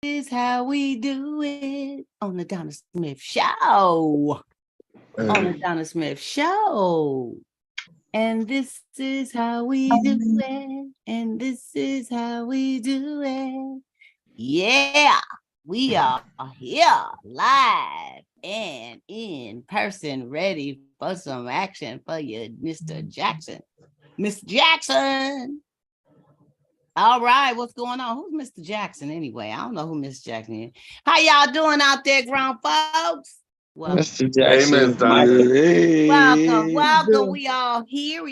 is how we do it on the Donna Smith Show. On the Donna Smith Show. And this is how we do it. And this is how we do it. Yeah, we are here live and in person, ready for some action for you, Mr. Jackson. Mr. Jackson. All right, what's going on? Who's Mr. Jackson anyway? I don't know who Mr. Jackson is. How y'all doing out there, grown folks? Welcome. Mr. Jackson. Welcome. We all here.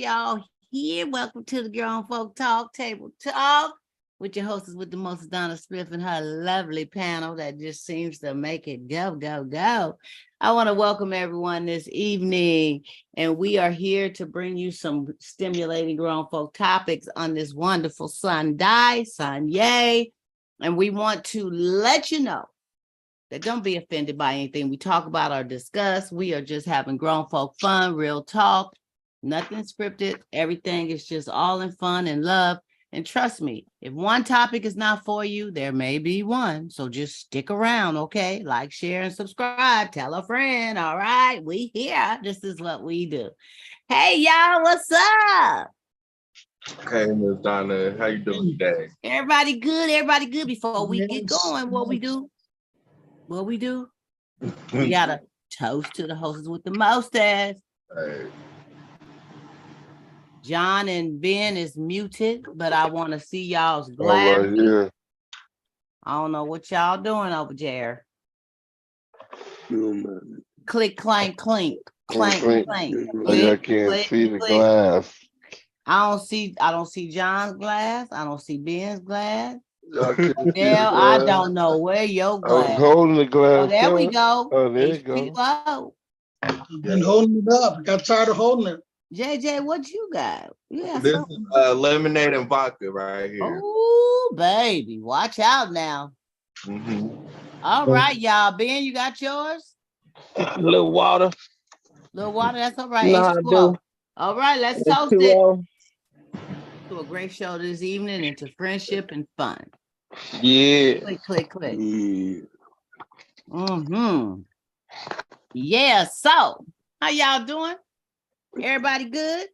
Welcome to the Grown Folk Talk Table Talk with your hostess with the most, Donna Smith, and her lovely panel that just seems to make it go, go, go. I want to welcome everyone this evening, and we are here to bring you some stimulating grown folk topics on this wonderful Sunday, and we want to let you know that don't be offended by anything we talk about or discuss. We are just having grown folk fun, real talk, nothing scripted. Everything is just all in fun and love. And trust me, if one topic is not for you, there may be one. So just stick around, okay? Like, share, and subscribe. Tell a friend, all right? We here. This is what we do. Hey, y'all, what's up? Hey, Miss Donna, how you doing today? Everybody good. Before we get going, what we do? We gotta toast to the hostess with the mostest. Hey. John and Ben is muted, but I want to see y'all's glasses. Right here. I don't know what y'all doing over there. Oh, Click, clank, clink. Clank, clank. Like I can't see the glass. I don't see John's glass. I don't see Ben's glass. Yeah, I don't know where your glass. I was holding the glass. Oh, there we go. Oh, there you go. I've been holding it up. I got tired of holding it. JJ, what you got? Yeah, this is lemonade and vodka right here. Oh, baby, watch out now. Mm-hmm. All right, y'all. Ben, you got yours? A little water. That's all right. H2O. All right, let's toast it to a great show this evening and to friendship and fun. Yeah. Click. Yeah, so how y'all doing? Everybody good?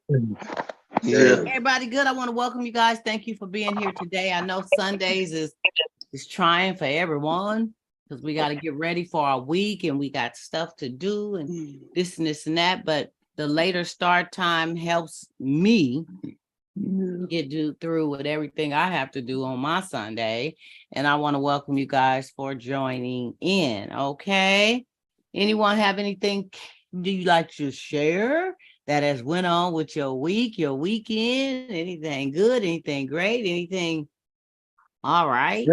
Yeah. Everybody good? I want to welcome you guys. Thank you for being here today. I know Sundays is trying for everyone because we got to get ready for our week and we got stuff to do and this and that. But the later start time helps me get through with everything I have to do on my Sunday. And I want to welcome you guys for joining in. Okay. Anyone have anything do you like to share that has went on with your week, your weekend? Anything good, anything great, anything all right?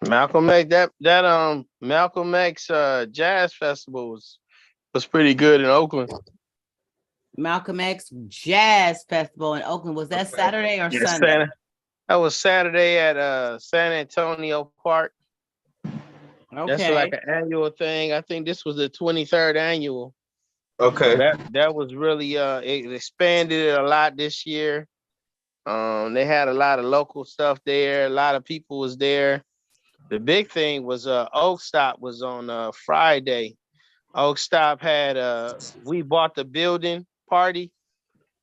Malcolm X, that Malcolm X Jazz Festival was pretty good in Oakland. Malcolm X Jazz Festival in Oakland. Was that Saturday or Sunday? That was Saturday at San Antonio Park. Okay. That's like an annual thing. I think this was the 23rd annual. Okay. That was really it expanded it a lot this year. They had a lot of local stuff there. A lot of people was there. The big thing was Oak Stop was on Friday. Oak Stop had we bought the building party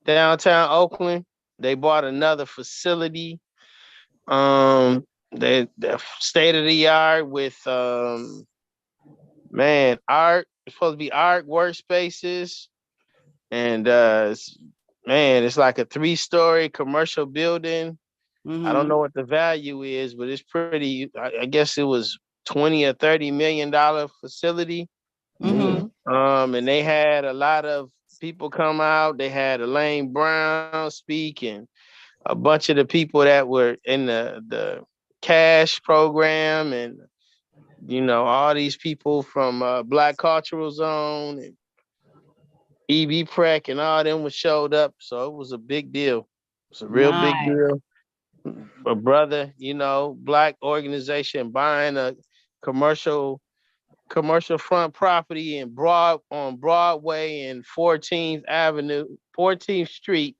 downtown Oakland. They bought another facility. They state of the art with art. It's supposed to be art workspaces, and it's like a 3-story commercial building. Mm-hmm. I don't know what the value is, but it's pretty. I guess it was $20 or $30 million facility. Mm-hmm. And they had a lot of people come out. They had Elaine Brown speak and a bunch of the people that were in the cash program and all these people from Black Cultural Zone and E.B. Prec and all them showed up. So it was a big deal. It's a real big deal. A brother, Black organization buying a commercial front property on Broadway and 14th Street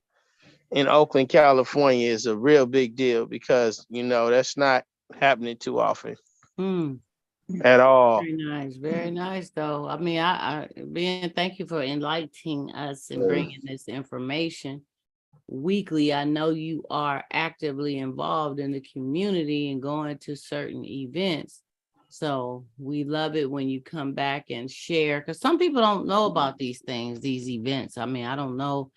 in Oakland, California is a real big deal because, that's not happening too often. Mm. at all. Very nice though. I mean, Ben, thank you for enlightening us and bringing this information weekly. I know you are actively involved in the community and going to certain events. So we love it when you come back and share, because some people don't know about these things, these events. I mean, I don't know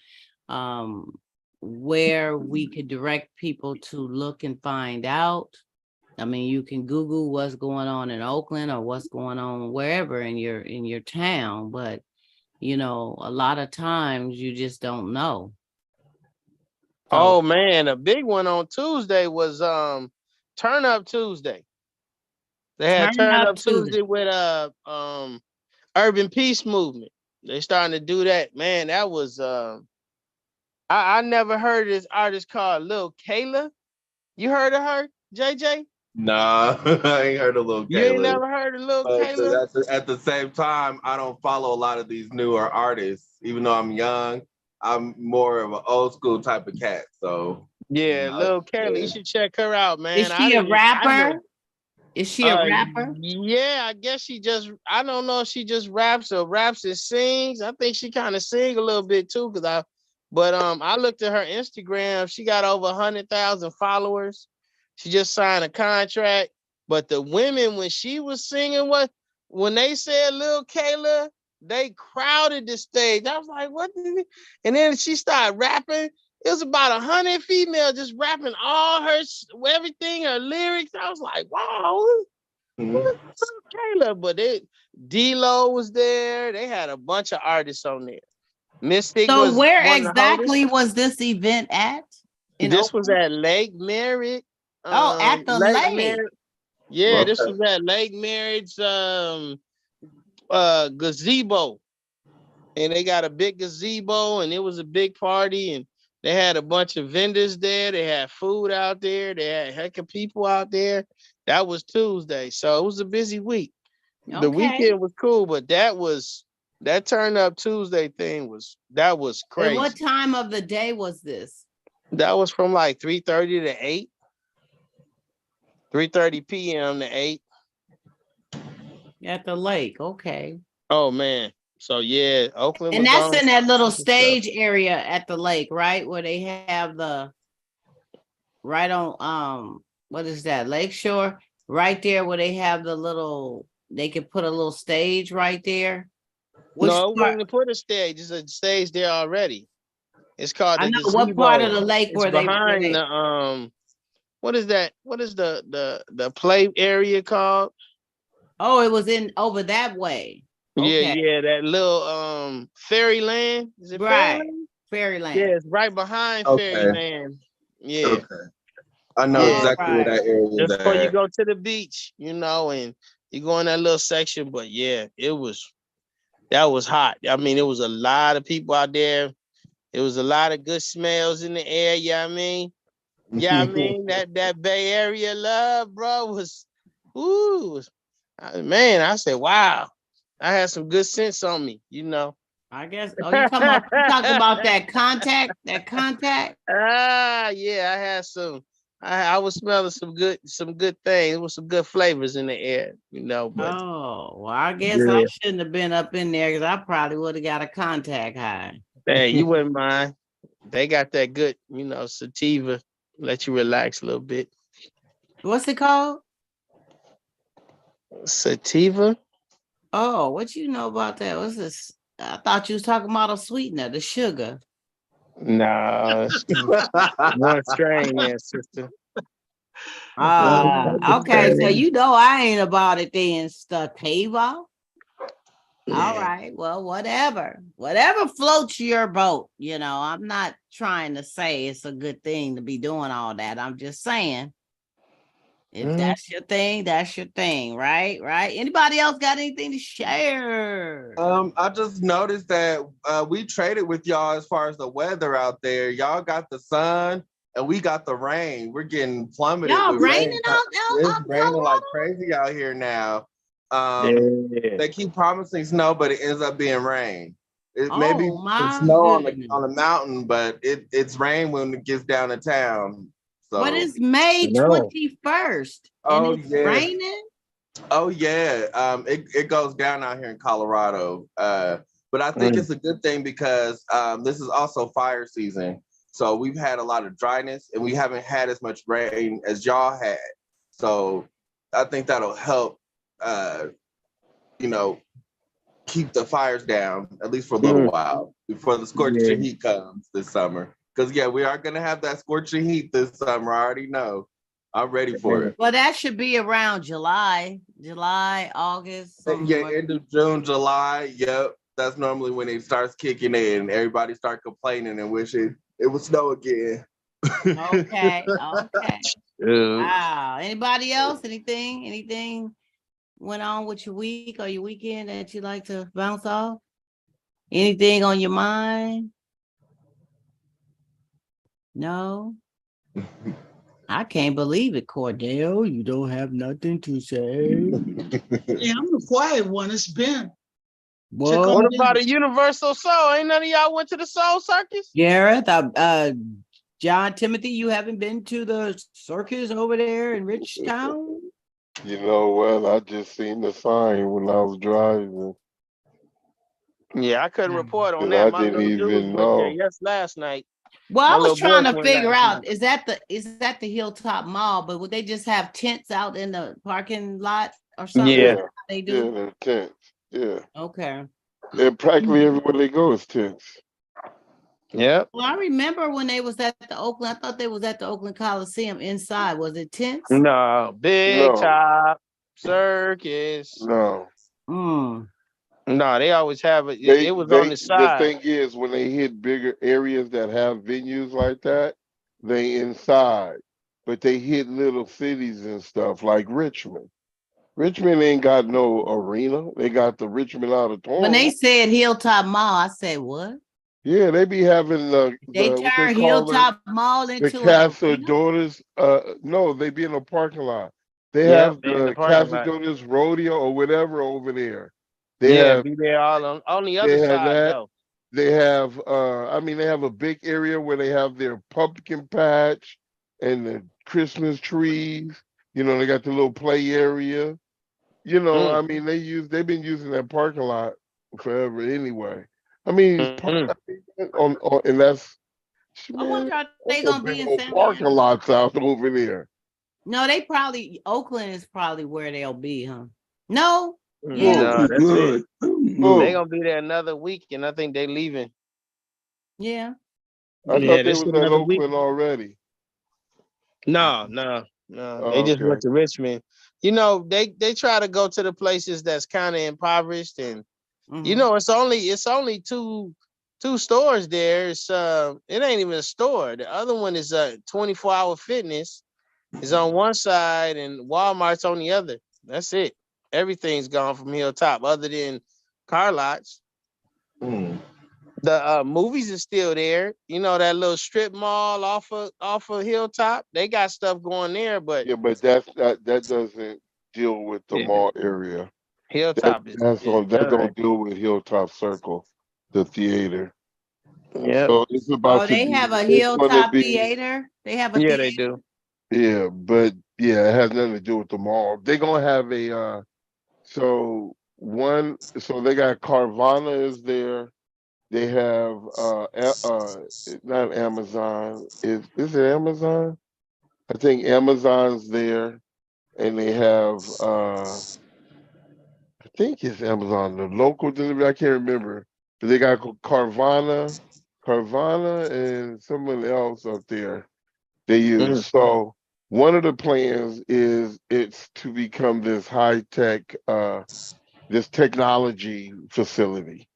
where we could direct people to look and find out. I mean, you can Google what's going on in Oakland or what's going on wherever in your town, but you know, a lot of times you just don't know. So, Oh man, a big one on Tuesday was Turn Up Tuesday. They had Turn Up Tuesday with Urban Peace Movement. They starting to do that. Man, that was I never heard of this artist called Lil Kayla. You heard of her, JJ? Nah, I ain't heard of Lil You ain't Kayla. never heard of Lil But Kayla? at the same time, I don't follow a lot of these newer artists. Even though I'm young, I'm more of an old school type of cat. So Yeah, Lil Kayla. yeah. You should check her out, man. is she a rapper? Is she a rapper? Yeah, I guess I don't know if she just raps and sings. I think she kind of sing a little bit too, but I looked at her Instagram. She got over 100,000 followers. She just signed a contract. But the women, when she was singing, when they said Lil Kayla, they crowded the stage. I was like, what? And then she started rapping. It was about 100 females just rapping all her everything, her lyrics. I was like, wow, what's Kayla? But D-Lo was there. They had a bunch of artists on there. Mystic so was where one of the exactly hosts. was this event at? This was at Lake Merritt. At the lake. Merritt. Yeah, this was at Lake Merritt's gazebo. And they got a big gazebo, and it was a big party, and they had a bunch of vendors there. They had food out there. They had a heck of people out there. That was Tuesday, so it was a busy week. Okay. The weekend was cool, but that Turn Up Tuesday thing was crazy. And what time of the day was this? That was from like 3:30 to 8. 3:30 p.m. to 8. At the lake, okay. Oh man. So yeah, Oakland. And that's in that little stage area at the lake, right? Where they have right on what is that, Lakeshore? Right there where they have they could put a little stage right there. No, we didn't put a stage. There's a stage there already. It's called the gazebo. What part of the lake it's behind the what is that? What is the play area called? Oh, it was over that way. Okay. Yeah, that little Fairyland. Is it Fairyland? Fairyland. Yeah, it's right behind Fairyland. Yeah. Okay. I know exactly where that area is. Just before you go to the beach, and you go in that little section. But yeah, that was hot. I mean, it was a lot of people out there. It was a lot of good smells in the air. Yeah, I mean, that Bay Area love, bro, was, man. I said, wow. I had some good sense on me, I guess. Oh, you talking about that contact? Yeah, I had some. I was smelling some good things. It was some good flavors in the air, But, well, I guess I shouldn't have been up in there because I probably would have got a contact high. Hey, you wouldn't mind. They got that good, sativa, let you relax a little bit. What's it called? Sativa. Oh, what you know about that? What's this? I thought you was talking about a sweetener, the sugar. No, one strain there, sister. Okay, so I ain't about it then, sativa. Yeah. All right, well, whatever floats your boat. I'm not trying to say it's a good thing to be doing all that. I'm just saying. If that's your thing, right? Anybody else got anything to share? I just noticed that we traded with y'all as far as the weather out there. Y'all got the sun and we got the rain. We're getting plummeted. Y'all raining out It's raining like crazy out here now. They keep promising snow, but it ends up being rain. Maybe some snow on the mountain, but it's rain when it gets down to town. So, but it's May 21st. And it's raining. Oh yeah, it goes down out here in Colorado. But I think it's a good thing because this is also fire season. So we've had a lot of dryness and we haven't had as much rain as y'all had. So I think that'll help you know, keep the fires down at least for a little while before the scorching heat comes this summer. Because yeah, we are gonna have that scorching heat this summer. I already know. I'm ready for it. Well, that should be around July, August. Yeah, end of June, July. Yep. That's normally when it starts kicking in. Everybody start complaining and wishing it would snow again. Okay. Wow. Anybody else? Anything went on with your week or your weekend that you like to bounce off? Anything on your mind? No. I can't believe it, Cordell. You don't have nothing to say. Yeah, I'm the quiet one. It's Ben. What about a Universal Soul? Ain't none of y'all went to the Soul Circus? Gareth, John Timothy, you haven't been to the circus over there in Richtown? You know what? I just seen the sign when I was driving. Yeah, I couldn't report on that. My little dude went there last night. Well, I was trying to figure out, is that the Hilltop Mall, but would they just have tents out in the parking lot or something? Yeah, They do? Yeah, they're tents. Yeah. Okay. And practically everywhere they go is tents. Yeah. Well, I remember when they was at the Oakland, I thought they was at the Oakland Coliseum inside. Was it tents? No, Big Top Circus. No. No, they always have it. It was on the side. The thing is, when they hit bigger areas that have venues like that, they inside. But they hit little cities and stuff like Richmond. Richmond ain't got no arena. They got the Richmond Auditorium. When they said Hilltop Mall, I said, what? Yeah, they be having they turn Hilltop Mall into the Casa Daughters. No, they be in a parking lot. They have the Casa Daughters Rodeo or whatever over there. They have, be there all on the other side though. They have they have a big area where they have their pumpkin patch and the Christmas trees. You know, they got the little play area. You know, I mean, they've been using that parking lot forever anyway. I mean, and that's. I wonder if they gonna be in San parking lots out over there. No, Oakland is probably where they'll be, huh? No. Yeah, no, that's it. They gonna be there another week, and I think they leaving. Yeah. I thought they was at Oakland already. No. They just went to Richmond. You know, they try to go to the places that's kind of impoverished, and you know, it's only two stores there. It's it ain't even a store. The other one is 24-hour fitness is on one side and Walmart's on the other. That's it. Everything's gone from Hilltop other than car lots. The movies is still there. You know, that little strip mall off of Hilltop. They got stuff going there, but yeah, but that doesn't deal with the mall area. Hilltop that don't deal with Hilltop Circle, the theater. Yeah. So it's about they have a Hilltop theater. They have a theater. They do. Yeah, but yeah, it has nothing to do with the mall. They're gonna have a so they got Carvana is there. They have not Amazon. Is it Amazon? I think Amazon's there, and they have I think it's Amazon, the local delivery. I can't remember, but they got Carvana, and someone else up there. They use so. One of the plans is it's to become this high tech, this technology facility.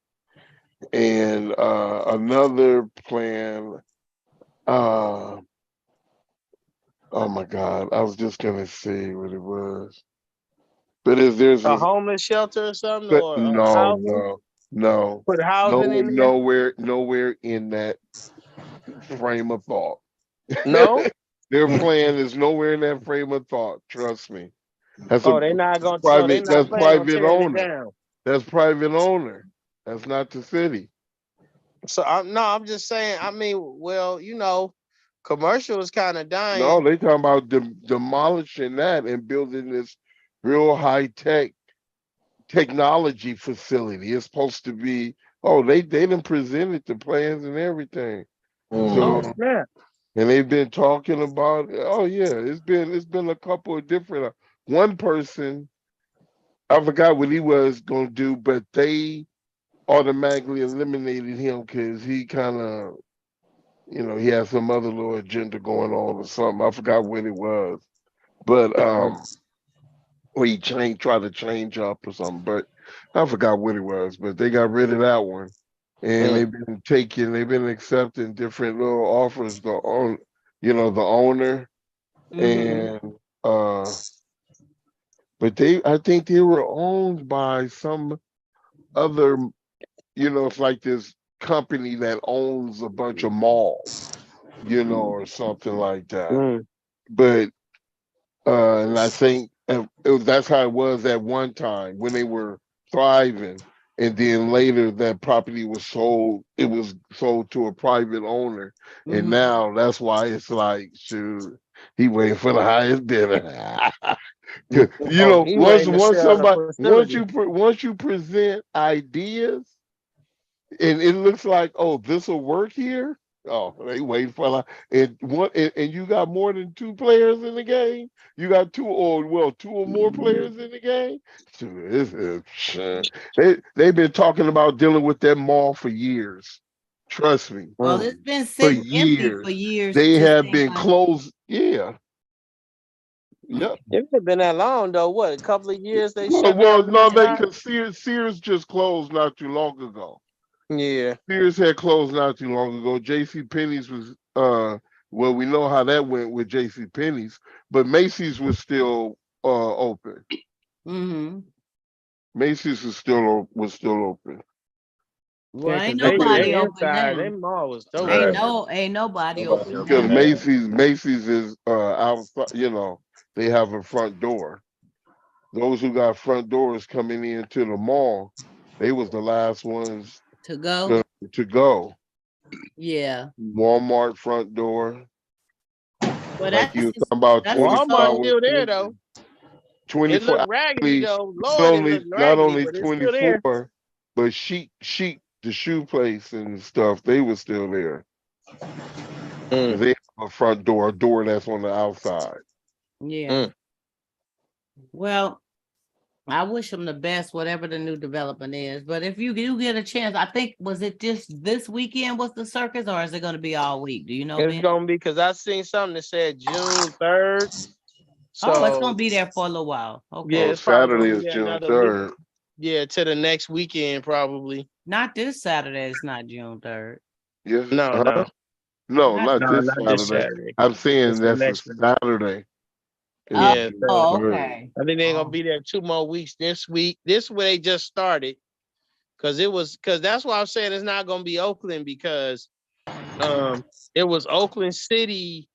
And another plan, oh my God, I was just gonna say what it was. But there's a homeless shelter or something? Or no. Put housing in there? Nowhere in that frame of thought. No? Their plan is nowhere in that frame of thought. Trust me. They're not going to. That's private owner. That's private owner. That's not the city. So I'm just saying. I mean, well, you know, commercial is kind of dying. No, they talking about demolishing that and building this real high technology facility. It's supposed to be. Oh, they done presented the plans and everything. So, snap. and they've been talking about. Oh yeah, it's been a couple of different. One person, I forgot what he was gonna do, but they automatically eliminated him because he kind of, he had some other little agenda going on or something. I forgot what it was, but or he tried to change up or something, but I forgot what it was. But they got rid of that one, and they've been accepting different little offers. The owner, and but I think they were owned by some other, it's like this company that owns a bunch of malls, or something like that. But and I think that's how it was at one time when they were thriving, and then later that property was sold. It was sold to a private owner, and now that's why it's like, shoot, he waiting for the highest bidder. Once you present ideas, and it looks like, oh, this will work here. Oh, they wait for and you got more than two players in the game. You got two or more players in the game. So they've been talking about dealing with that mall for years. Trust me. Well, it's been sitting empty for years. They have been closed. Yeah. Yep. It ain't been that long though. What, a couple of years they shut down? No, because Sears just closed not too long ago. Yeah. Sears had closed not too long ago. J.C. Penney's was we know how that went with J.C. Penney's, but Macy's was still open. Macy's was still open. Well, ain't nobody open now. That mall was dope. Ain't nobody open because Macy's is outside. They have a front door. Those who got front doors coming into the mall, they was the last ones to go. Yeah. Walmart front door. But like you was talking about, Walmart's still there though. 24. It look raggedy though. Lord, not only 24, but Chic, the shoe place and stuff, they were still there. They have a front door, a door that's on the outside. Yeah. Well, I wish them the best, whatever the new development is. But if you do get a chance, I think, was it just this weekend was the circus, or is it going to be all week? Do you know? It's going to be, because I seen something that said June 3rd. So it's going to be there for a little while. Okay. Yeah, it's Saturday is June 3rd. Yeah, to the next weekend probably. Not this Saturday. It's not June 3rd. Yes. No, not this Saturday. I'm saying that's a Saturday. Yeah. Okay. I think they're gonna be there 2 more weeks this week. This way they just started, because that's why I'm saying it's not gonna be Oakland, because it was Oakland City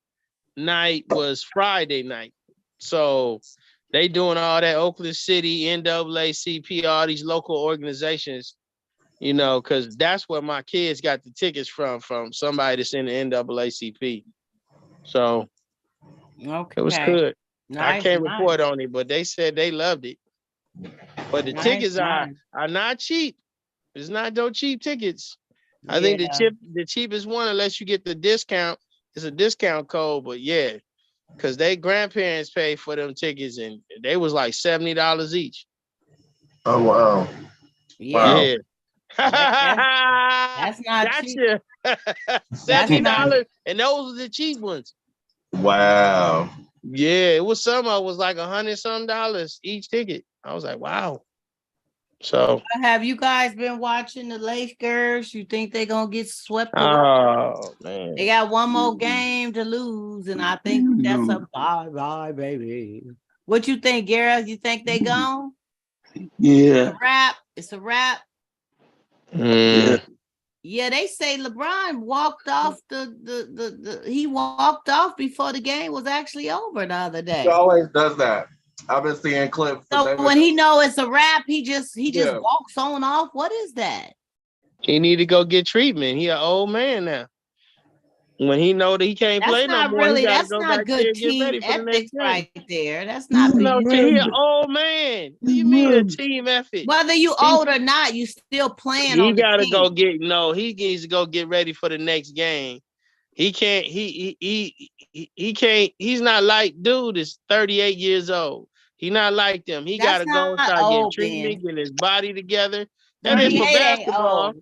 night was Friday night, so they doing all that Oakland City, NAACP, all these local organizations, because that's where my kids got the tickets from somebody that's in the NAACP. So it was good. I can't report on it, but they said they loved it. But the tickets are not cheap. It's not no cheap tickets. I think the cheapest one, unless you get the discount, it's a discount code. But yeah, because they grandparents paid for them tickets, and they was like $70 each. Oh wow! Yeah. That's not cheap. $70, and those are the cheap ones. Wow. Yeah, it was some of it was like $100 each ticket. I was like, wow. So have you guys been watching the Lakers? You think they're gonna get swept away? Oh man. They got one more game to lose, and I think that's a bye, baby. What you think, Gareth? You think they gone? Yeah. It's a wrap. Yeah, they say LeBron walked off he walked off before the game was actually over the other day. He always does that. I've been seeing clips. So when he know it's a wrap, he just walks on off. What is that? He need to go get treatment. He an old man now. When he know that he can't That's play no not more, he really, got to that's go not back there good and get team ready for the next ethics game. right there. That's not You know, he an Remember. old man. What do you mean a team effort? Whether you old or not, you still playing He on the got to team. go get he needs to go get ready for the next game. He can't. He can't. He's not like dude is 38 years old. He not like them. He got That's to go and not start getting old, treatment, Ben. getting his body together. And then for 38 ain't basketball, old.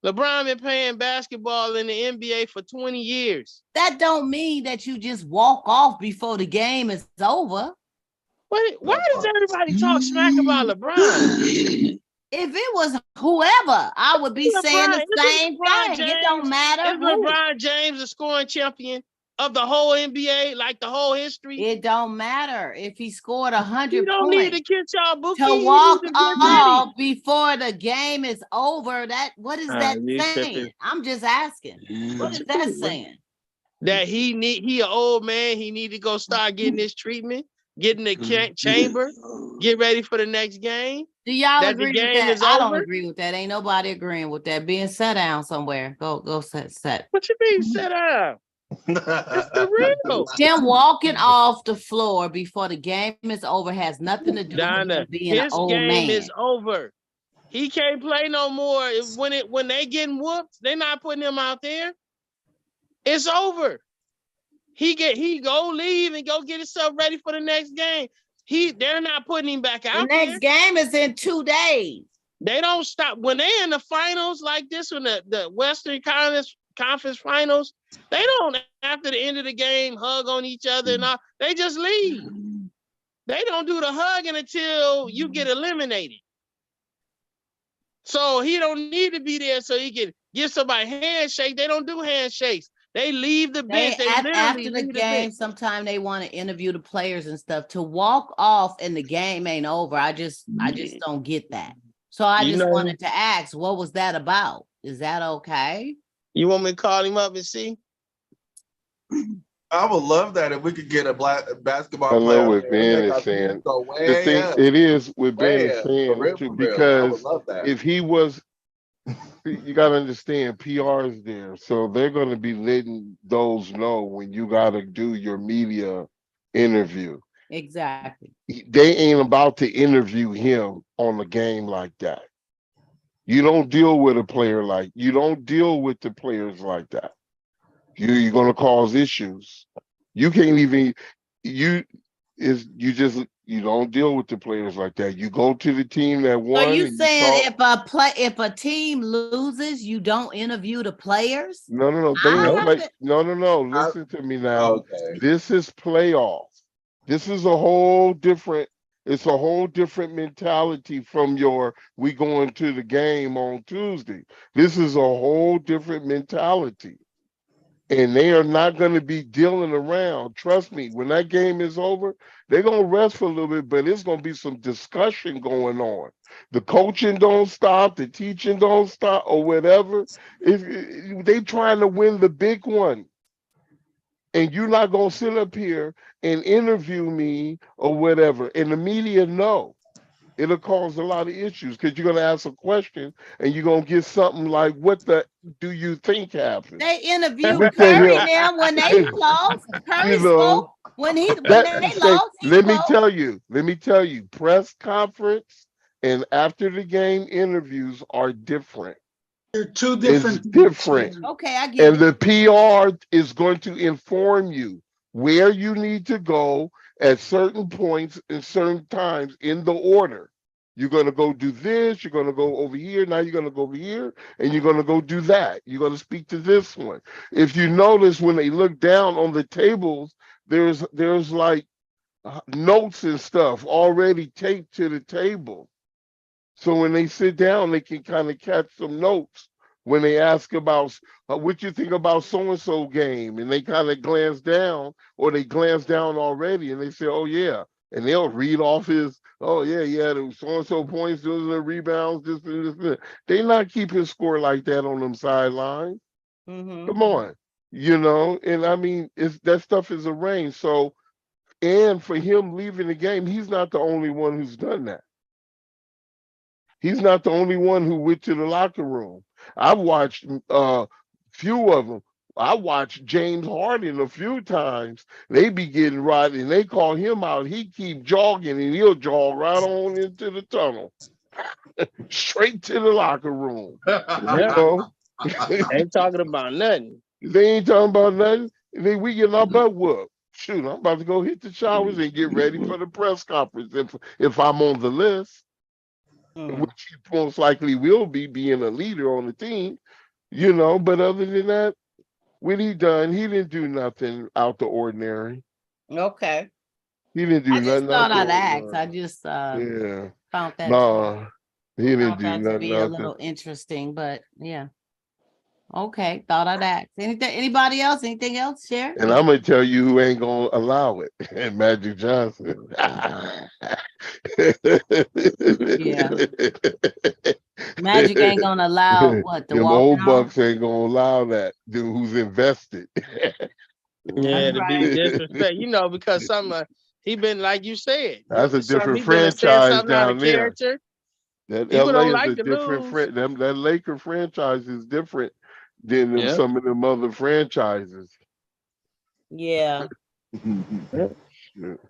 LeBron been playing basketball in the NBA for 20 years. That don't mean that you just walk off before the game is over. Why does everybody talk smack about LeBron? If it was whoever, I would be saying the same thing. It don't matter Is who. LeBron James a scoring champion of the whole NBA, like the whole history? It don't matter if he scored You 100 don't need points. to catch y'all bookie. To You walk need to get off ready. before the game is over, what is that saying? I'm just asking. What is that saying? That he an old man, he need to go start getting his treatment, getting the chamber, get ready for the next game. Do y'all that agree the with game that? is I over? don't agree with that. Ain't nobody agreeing with that. Being set down somewhere. Go set. What you mean set down? It's the real. Him walking off the floor before the game is over has nothing to do Donna, with him being an his old game man. is over. He can't play no more. When they getting whooped, they're not putting him out there. It's over. He go leave and go get himself ready for the next game. They're not putting him back out there. The next game is in 2 days. They don't stop when they're in the finals like this, when the Western Conference Finals. They don't, after the end of the game, hug on each other and all. They just leave. They don't do the hugging until you get eliminated. So he don't need to be there so he can give somebody a handshake. They don't do handshakes. They leave the bench. They literally after the leave game, sometimes they want to interview the players and stuff. To walk off and the game ain't over, I just don't get that. So I just wanted to ask, what was that about? Is that okay? You want me to call him up and see? I would love that if we could get a black basketball I player. know what Ben is saying. The thing it is what Ben is saying too, because if he was, you got to understand, PR is there, so they're going to be letting those know when you got to do your media interview. Exactly. They ain't about to interview him on a game like that. You don't deal with the players like that. You're going to cause issues. You can't even you don't deal with the players like that. You go to the team that won. So you saying if a team loses, you don't interview the players? No. No. Listen to me now. Okay. This is playoff. This is a whole different. It's a whole different mentality from we going to the game on Tuesday. This is a whole different mentality. And they are not going to be dealing around. Trust me, when that game is over, they're going to rest for a little bit, but it's going to be some discussion going on. The coaching don't stop, the teaching don't stop, or whatever. They trying to win the big one. And you're not going to sit up here and interview me or whatever. And the media know. It'll cause a lot of issues because you're going to ask a question and you're going to get something like, what do you think happened? They interviewed Curry now when they lost. Curry spoke when they lost. Let me tell you, press conference and after the game interviews are different. They're two different. It's different. Okay, I get it. And the PR is going to inform you where you need to go at certain points and certain times in the order. You're going to go do this, you're going to go over here, now you're going to go over here, and you're going to go do that. You're going to speak to this one. If you notice, when they look down on the tables, there's like notes and stuff already taped to the table. So when they sit down, they can kind of catch some notes when they ask about what you think about so-and-so game, and they kind of glance down, or they glance down already, and they say, oh, yeah. And they'll read off his, oh, yeah, the so-and-so points, those are the rebounds, this and this. They're not keeping score like that on them sidelines. Mm-hmm. Come on. And I mean, that stuff is arranged. So, and for him leaving the game, he's not the only one who's done that. He's not the only one who went to the locker room. I've watched few of them. I watched James Harden a few times. They be getting right, and they call him out. He keep jogging, and he'll jog right on into the tunnel, straight to the locker room. You know, Ain't talking about nothing. they ain't talking about nothing. We getting our butt whooped. Shoot, I'm about to go hit the showers and get ready for the press conference if I'm on the list, which he most likely will be, being a leader on the team. You know, but other than that, what he done, he didn't do nothing out the ordinary. Okay. He didn't do I just nothing out thought the I'd ask. ordinary. I just Yeah. found that No, he didn't found do that to nothing be a out little there. interesting, but yeah. Okay, thought I'd ask. Anybody else? Anything else? Share? And I'm gonna tell you who ain't gonna allow it. Magic Johnson. Yeah. Magic ain't gonna allow what the Them walking old off. bucks ain't gonna allow that. Dude who's invested. Yeah, That's to be right. disrespect, because he been like you said, That's a he different been saying franchise something out of down there. character. That People LA don't is like a to different lose. that Laker franchise is different than Yeah. some of them other franchises. Yeah. Yeah.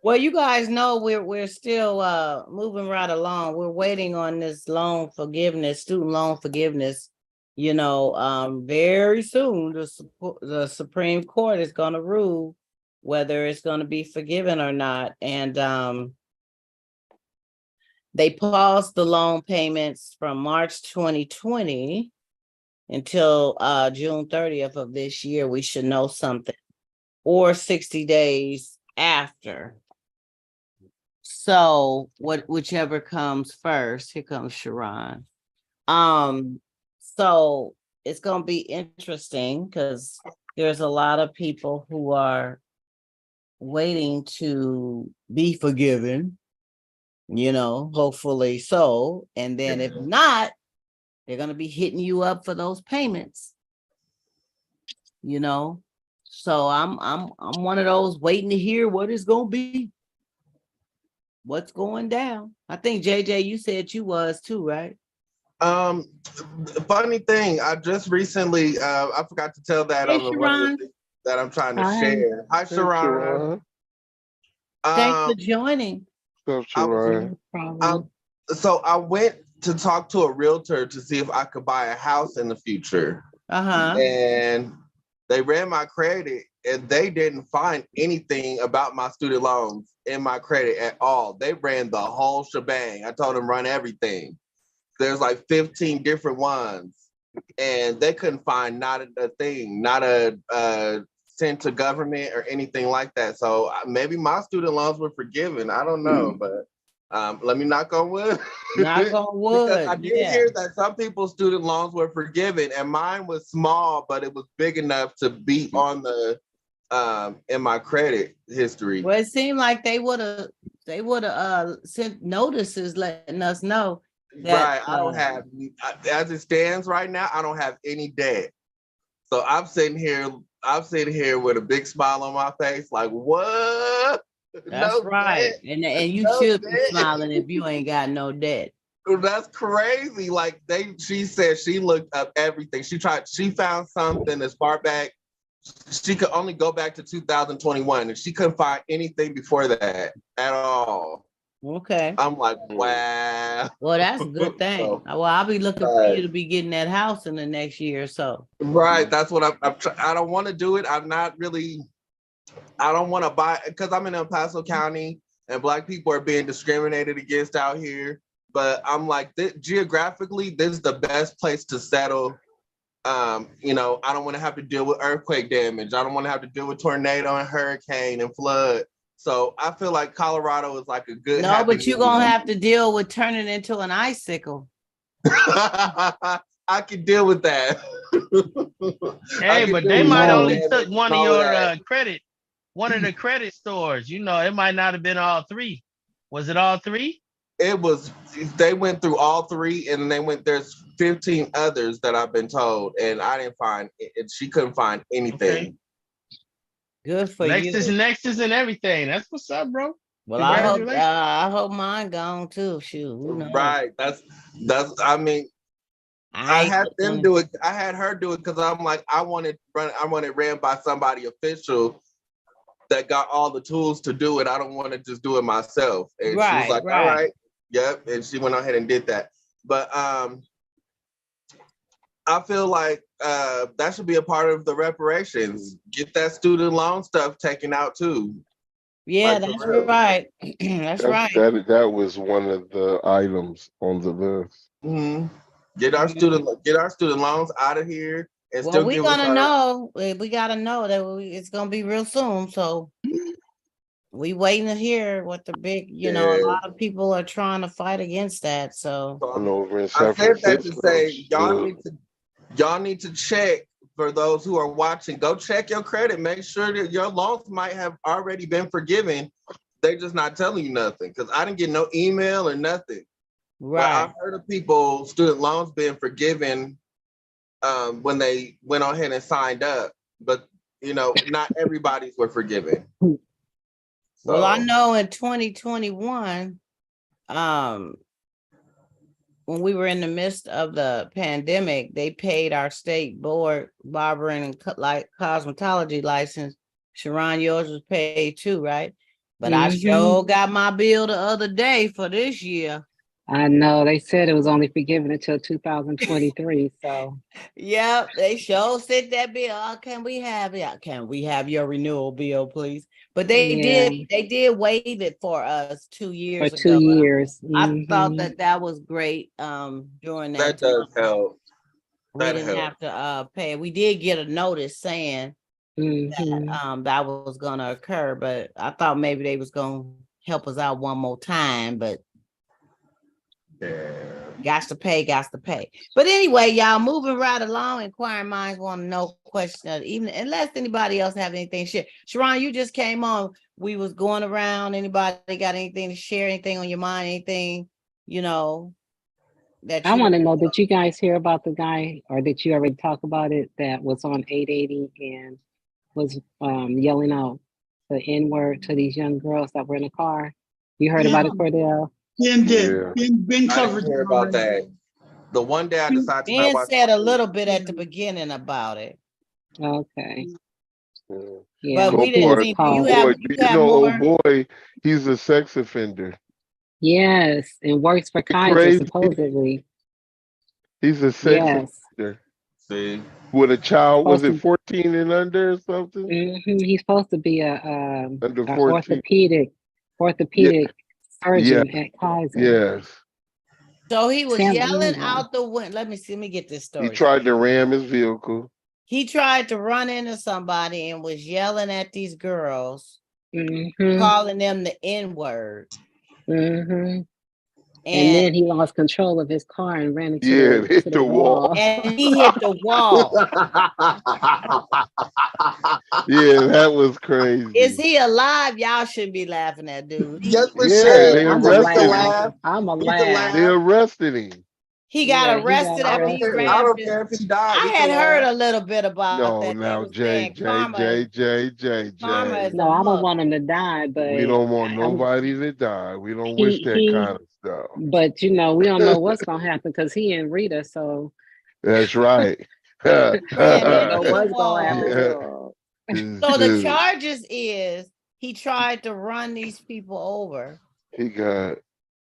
Well, you guys know we're still moving right along. We're waiting on this student loan forgiveness. Very soon the Supreme Court is going to rule whether it's going to be forgiven or not. And they paused the loan payments from March 2020 until June 30th of this year. We should know something, or 60 days after. So whichever comes first. Here comes Sharon. So it's gonna be interesting because there's a lot of people who are waiting to be forgiven, hopefully so. And then if not, they're gonna be hitting you up for those payments. So I'm one of those waiting to hear what it's gonna be. What's going down? I think JJ, you said you was too, right? Funny thing, I just recently I forgot to tell that Hey, on one of the Sharon. things that I'm trying to Hi. share. Hi, Sharon. Thanks for joining. Sharon. So I went to talk to a realtor to see if I could buy a house in the future. And they ran my credit and they didn't find anything about my student loans in my credit at all. They ran the whole shebang. I told them run everything. There's like 15 different ones, and they couldn't find not a thing, not a sent to government or anything like that. So maybe my student loans were forgiven. I don't know, but let me knock on wood. Knock on wood. Because I did hear that some people's student loans were forgiven, and mine was small, but it was big enough to be on the in my credit history. Well, it seemed like they would have sent notices letting us know that, right. I don't have, as it stands right now, I don't have any debt. So I'm sitting here with a big smile on my face, like, what? That's no right. debt. And you should be smiling if you ain't got no debt. That's crazy. Like she said she looked up everything. She found something as far back. She could only go back to 2021 and she couldn't find anything before that at all. Okay. I'm like, wow. Well, that's a good thing. Well, I'll be looking for you to be getting that house in the next year or so. Right. That's what I don't want to do it. I don't want to buy, because I'm in El Paso County and Black people are being discriminated against out here. But I'm like, geographically, this is the best place to settle. I don't want to have to deal with earthquake damage. I don't want to have to deal with tornado and hurricane and flood. So I feel like Colorado is like a good. No, but you're going to have to deal with turning into an icicle. I can deal with that. Hey, but they might only took one of your one of the credit stores. It might not have been all three. Was it all three? They went through all three, and then there's 15 others that I've been told, and I didn't find it. She couldn't find anything. Okay. Good for you. Nexus and everything. That's what's up, bro. Well, I hope mine gone too. Shoot. Right. That's, I mean, I had them do it. I had her do it because I'm like, I want it ran by somebody official that got all the tools to do it. I don't want to just do it myself. And she was like, all right, yep. And she went ahead and did that. But I feel like that should be a part of the reparations. Get that student loan stuff taken out too. Yeah, like, that's right. That's right. That was one of the items on the list. Mm-hmm. Get our student loans out of here, and Well, still we're give gonna us know. We gotta know that it's gonna be real soon. So we waiting to hear what the big, a lot of people are trying to fight against that. So over in I San said that to Francisco, say y'all need to check. For those who are watching, go check your credit. Make sure that your loans might have already been forgiven. They're just not telling you nothing, because I didn't get no email or nothing. Right. But I've heard of people, student loans being forgiven when they went on ahead and signed up. But, not everybody's were forgiven. Well, I know in 2021, when we were in the midst of the pandemic, they paid our state board barbering and cosmetology license. Sharon, yours was paid too, right? But I sure got my bill the other day for this year. I know they said it was only forgiven until 2023. So yep, they sure sent that bill. Oh, can we have your renewal bill, please? But they did waive it for us 2 years for 2 ago. years. I thought that was great. During that time. Does help. We didn't have to pay. We did get a notice saying that that was gonna occur, but I thought maybe they was gonna help us out one more time, but got to pay. But anyway, y'all, moving right along. Inquiring minds want to know question, even unless anybody else have anything to share. Sharon, you just came on. We was going around. Anybody got anything to share? Anything on your mind? Anything, that I want to know, did you guys hear about the guy, or did you already talk about it, that was on 880 and was yelling out the N-word to these young girls that were in the car? You heard about it, Cordell? Ben did. Ben covered. I didn't hear about that. The one day I decided to Ben said a little bit at the beginning about it. Okay. Yeah, but we didn't think you have more. Oh boy, he's a sex offender. Yes, and works for Kaiser, supposedly. He's a sex offender. See, with a child, was it 14 and under or something? He's supposed to be a under 14. orthopedic surgeon at Kaiser. Yes. So he was yelling out the window. Let me get this story. He tried to ram his vehicle. He tried to run into somebody and was yelling at these girls, calling them the N-word. And then he lost control of his car and ran into hit the wall. And he hit the wall. Yeah, that was crazy. Is he alive? Y'all shouldn't be laughing at dude. Yes, we should. They arrested him. I'm a laugh. They arrested him. He got arrested after he ran. I don't care if he died. I had heard a little bit about that. No, Jay. No, I don't want him to die, but we don't want nobody to die. We don't wish that kind of stuff. But we don't know what's gonna happen because he and Rita. So that's right. So the charges is he tried to run these people over. He got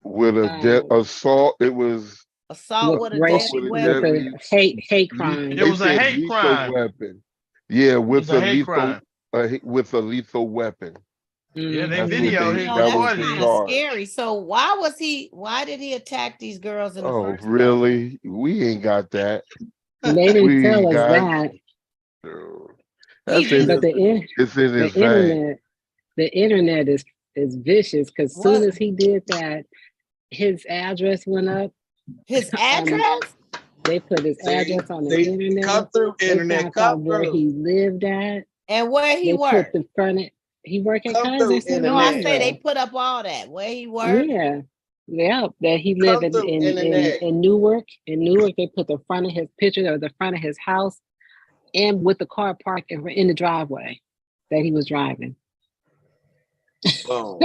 with a assault. It was assault with a deadly weapon. Hate crime. It was a hate crime. Weapon. Yeah, with a lethal weapon. Yeah, they videoed him. That's kind of scary. So why did he attack these girls in the first place? Really? We ain't got that. They didn't tell us that. It's in his vein. The internet is vicious, because as soon as he did that, his address went up. His address? They put his address on the internet. Come through internet. Come where he lived at. And where he worked. He worked at Kaiser. No, I say they put up all that. Where he worked. Yeah, that he lived in Newark. In Newark, they put the front of his picture of the front of his house, and with the car parked in the driveway that he was driving. Oh.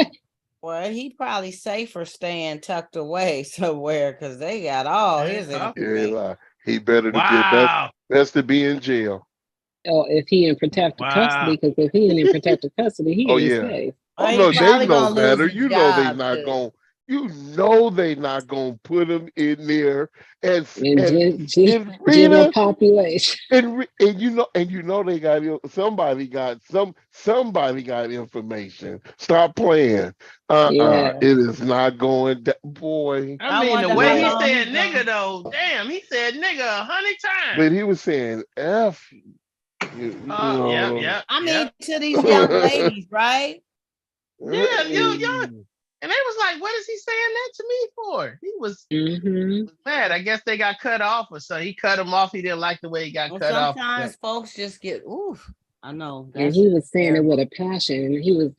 Well, he probably safer staying tucked away somewhere, because they got all his information. He better to get best to be in jail. Oh, if he in protective custody, because if he ain't in protective custody, he Oh ain't yeah. safe. Oh He no, they probably know gonna lose better. his You know they job not too. going. You know they not gonna put him in there and general Rita population. and you know they got somebody got information. Stop playing. Yeah. It is not going. Boy. I I mean, the wonder way how he long said he's nigga gonna. though, damn, he said nigga 100 times. But he was saying F. You Yeah, know. yeah. I mean, yeah. to these young ladies, right? Yeah, yo. And they was like, what is he saying that to me for? He was mad. I guess they got cut off or so. He cut him off. He didn't like the way he got Well, cut off. sometimes folks just get oof. I know. And he was saying it with a passion. And he was,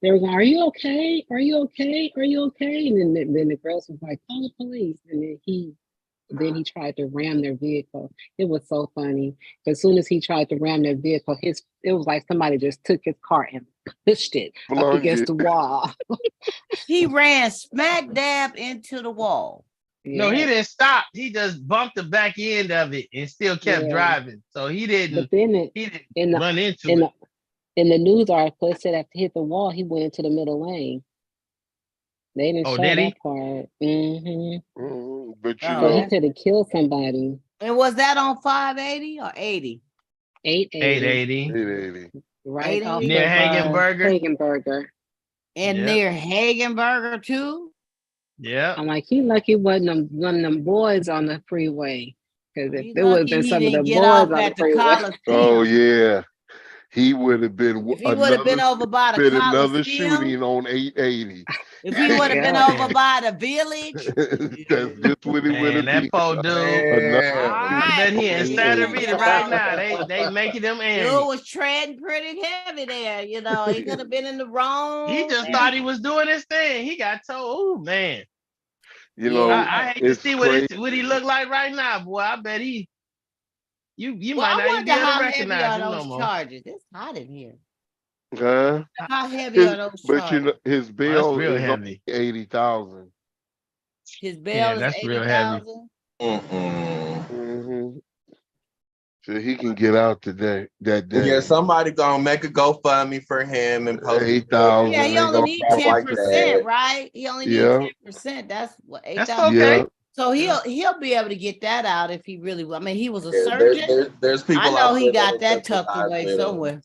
they were like, "Are you okay? Are you okay? Are you okay?" And then the girls was like, "Call the police." And then he tried to ram their vehicle. It was so funny. As soon as he tried to ram their vehicle, it was like somebody just took his car and pushed it up against the wall. He ran smack dab into the wall. No, he didn't stop. He just bumped the back end of it and still kept driving. So he didn't. But then he didn't run into it. In the news article, it said after he hit the wall, he went into the middle lane. They didn't show that part. But so he could have killed somebody. And was that on 580 or 80? 880. 880. Right off near Hagenberger. And near Hagenberger too? Yeah. I'm like, he lucky wasn't one of them boys on the freeway. Because if there would have been some of the boys on the freeway. Oh yeah. He would have been. If he would have been over by the Coliseum, another shooting on 880. If he would have been over by the Village, that's just what it would have been. That poor dude. I bet he in Santa Rita right now. They making him angry. Dude was treading pretty heavy there. You know, he could have been in the wrong. He just thought he was doing his thing. He got told, "Oh man." You know, I hate to see what he look like right now, boy. I bet he. You might not even be able to recognize him no more. Charges. It's hot in here. Huh? How heavy are those charges? But you know, his bail real is heavy. 80,000. His bail is 80,000. So he can get out today. That day. Yeah, somebody gonna make a GoFundMe for him and post 8,000. Yeah, he only needs 10%, right? He only needs 10%. That's what 8,000. That's okay. Yeah. So he'll be able to get that out if he really will. I mean, he was a surgeon. There's people. I know he got that tucked away somewhere.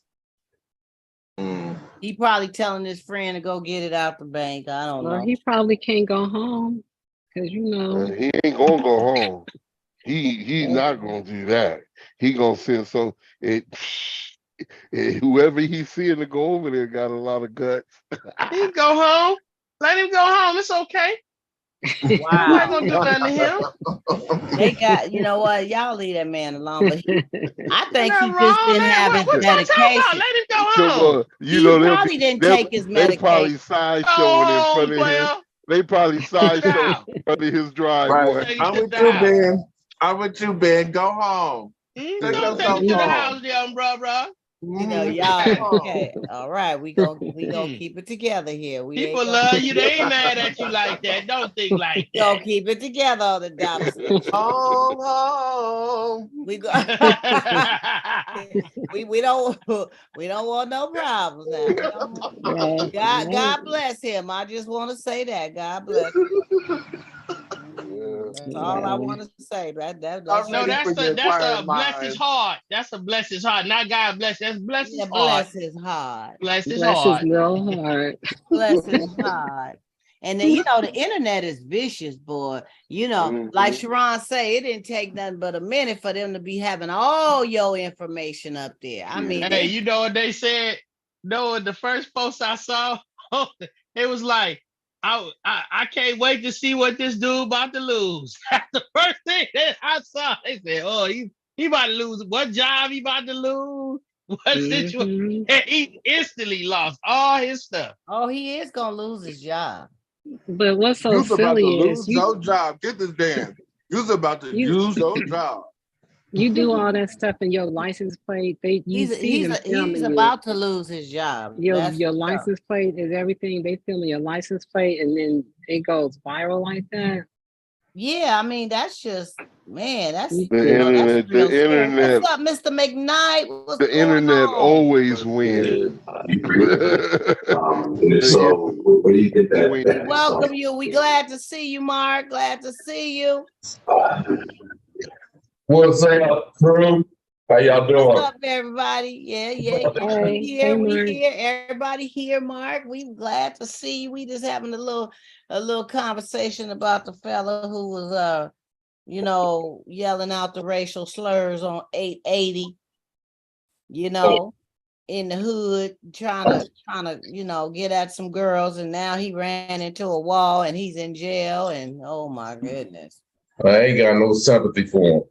Mm. He probably telling his friend to go get it out the bank. I don't know. He probably can't go home because He ain't gonna go home. He's not gonna do that. He gonna send whoever he's seeing to go over there got a lot of guts. He go home. Let him go home. It's okay. Wow. I'm not gonna do nothing to him. They got, you know what? Y'all leave that man alone. But I think he just didn't have his medication. Let him go home. You know, he probably didn't take his medication. They probably sideshowing in front of him. They probably sideshowing in front of his driveway. Right. I'm with you, Ben. I'm with you, Ben. Go home. Take you to the house, young bro. You know, y'all. Okay, all right. We gonna keep it together here. People love you. They ain't mad at you like that. Don't think like that. Gonna keep it together on the Donna Smith Show. Home. We go. we don't want no problems now. God bless him. I just want to say that. God bless him. That's all I want to say. That's a bless his heart. That's a bless his heart. Not God bless. That's bless his heart. Bless his heart. Bless his heart. Little heart. Bless his heart. And then, you know, the internet is vicious, boy. You know, like Sharon say, it didn't take nothing but a minute for them to be having all your information up there. I mean, hey, you know what they said? No, the first post I saw, it was like, I can't wait to see what this dude about to lose. That's the first thing that I saw. They said, "Oh, he about to lose. What job he about to lose? What situation?" And he instantly lost all his stuff. Oh, he is gonna lose his job. But what's so You're about to silly lose is your job. Get this damn. You're about to lose your job. You do all that stuff in your license plate. He's about to lose his job. Your license plate is everything. They film your license plate, and then it goes viral like that. Yeah, I mean that's just Man, that's You The you know, too. that's internet, real the scary. What's internet, up, Mr. McKnight? What's the going internet on? always wins. The So where do you get internet that? We wins. welcome you. We glad to see you, Mark. Glad to see you. What's up, crew? How y'all doing? What's up, everybody? Yeah. Hey, We hey, here. We Mark. here. Everybody here, Mark. We glad to see you. We just having a little conversation about the fella who was yelling out the racial slurs on 880, in the hood, trying to, get at some girls, and now he ran into a wall and he's in jail, and oh my goodness. I ain't got no sympathy for him.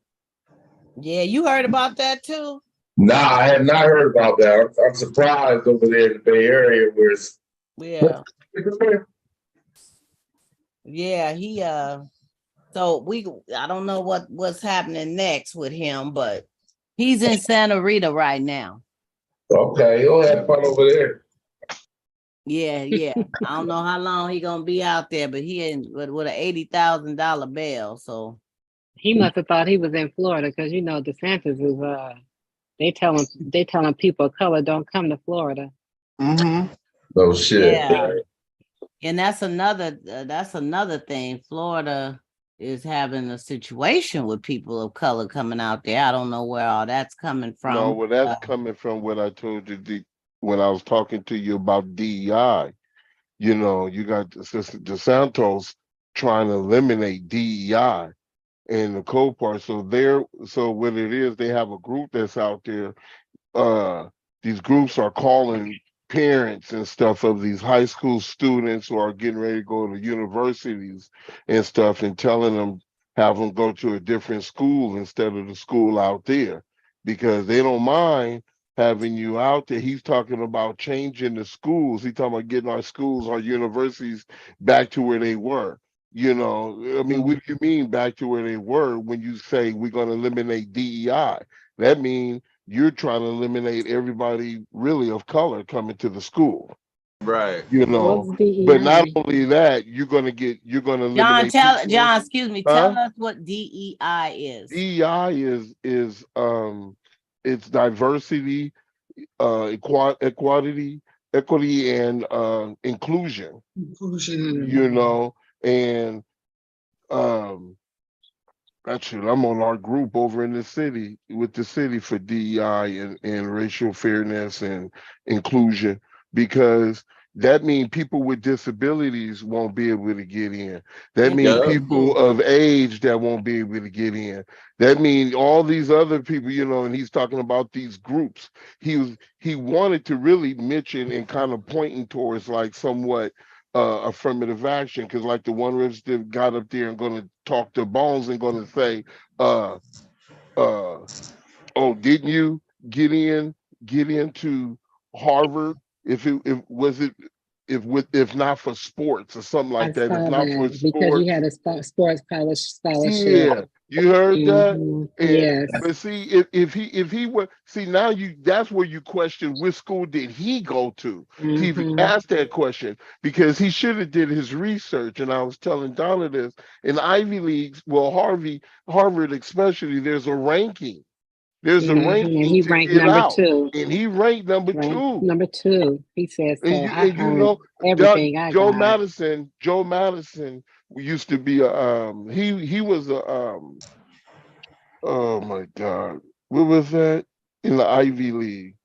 Yeah, you heard about that too? Nah, I have not heard about that. I'm surprised over there in the Bay Area where it's he so I don't know what's happening next with him, but he's in Santa Rita right now. Okay, you'll have fun over there. Yeah. I don't know how long he gonna be out there, but he in with an $80,000 bail. So He must have thought he was in Florida because DeSantis is they telling people of color don't come to Florida. Mm-hmm. No shit. yeah. And that's another thing. Florida is having a situation with people of color coming out there. I don't know where all that's coming from. No, well, that's coming from what I told you when I was talking to you about DEI. You got DeSantos trying to eliminate DEI in the cold part. So what it is, they have a group that's out there. These groups are calling parents and stuff of these high school students who are getting ready to go to universities and stuff, and telling them, have them go to a different school instead of the school out there, because they don't mind having you out there. He's talking about changing the schools. He's talking about getting our schools, our universities back to where they were. I mean, what do you mean back to where they were when you say we're going to eliminate DEI? That means you're trying to eliminate everybody really of color coming to the school. Right. What's DEI? But not only that, you're going to eliminate John, excuse me, tell us what DEI is. DEI is it's diversity, equity, and inclusion. And actually, I'm on our group over in the city with the city for DEI and racial fairness and inclusion, because that means people with disabilities won't be able to get in. That means people of age that won't be able to get in. That means all these other people, and he's talking about these groups. He wanted to really mention and kind of pointing towards like somewhat affirmative action, because like the one representative got up there and going to talk to Bones and going to say, oh, didn't you get into Harvard if not for sports or something like that, if not for sports, because you had a sports scholarship. Yeah, you heard that. Yes. But see, if he were, see, now that's where you question which school did he go to. He asked that question, because he should have did his research. And I was telling Donna this, in Ivy Leagues, well, Harvard especially, there's a ranking. There's a ranking. And he ranked number 2. And he ranked number 2. Number 2. He said so. And everything I Joe got. Madison used to be he was a oh my God, what was that in the Ivy League?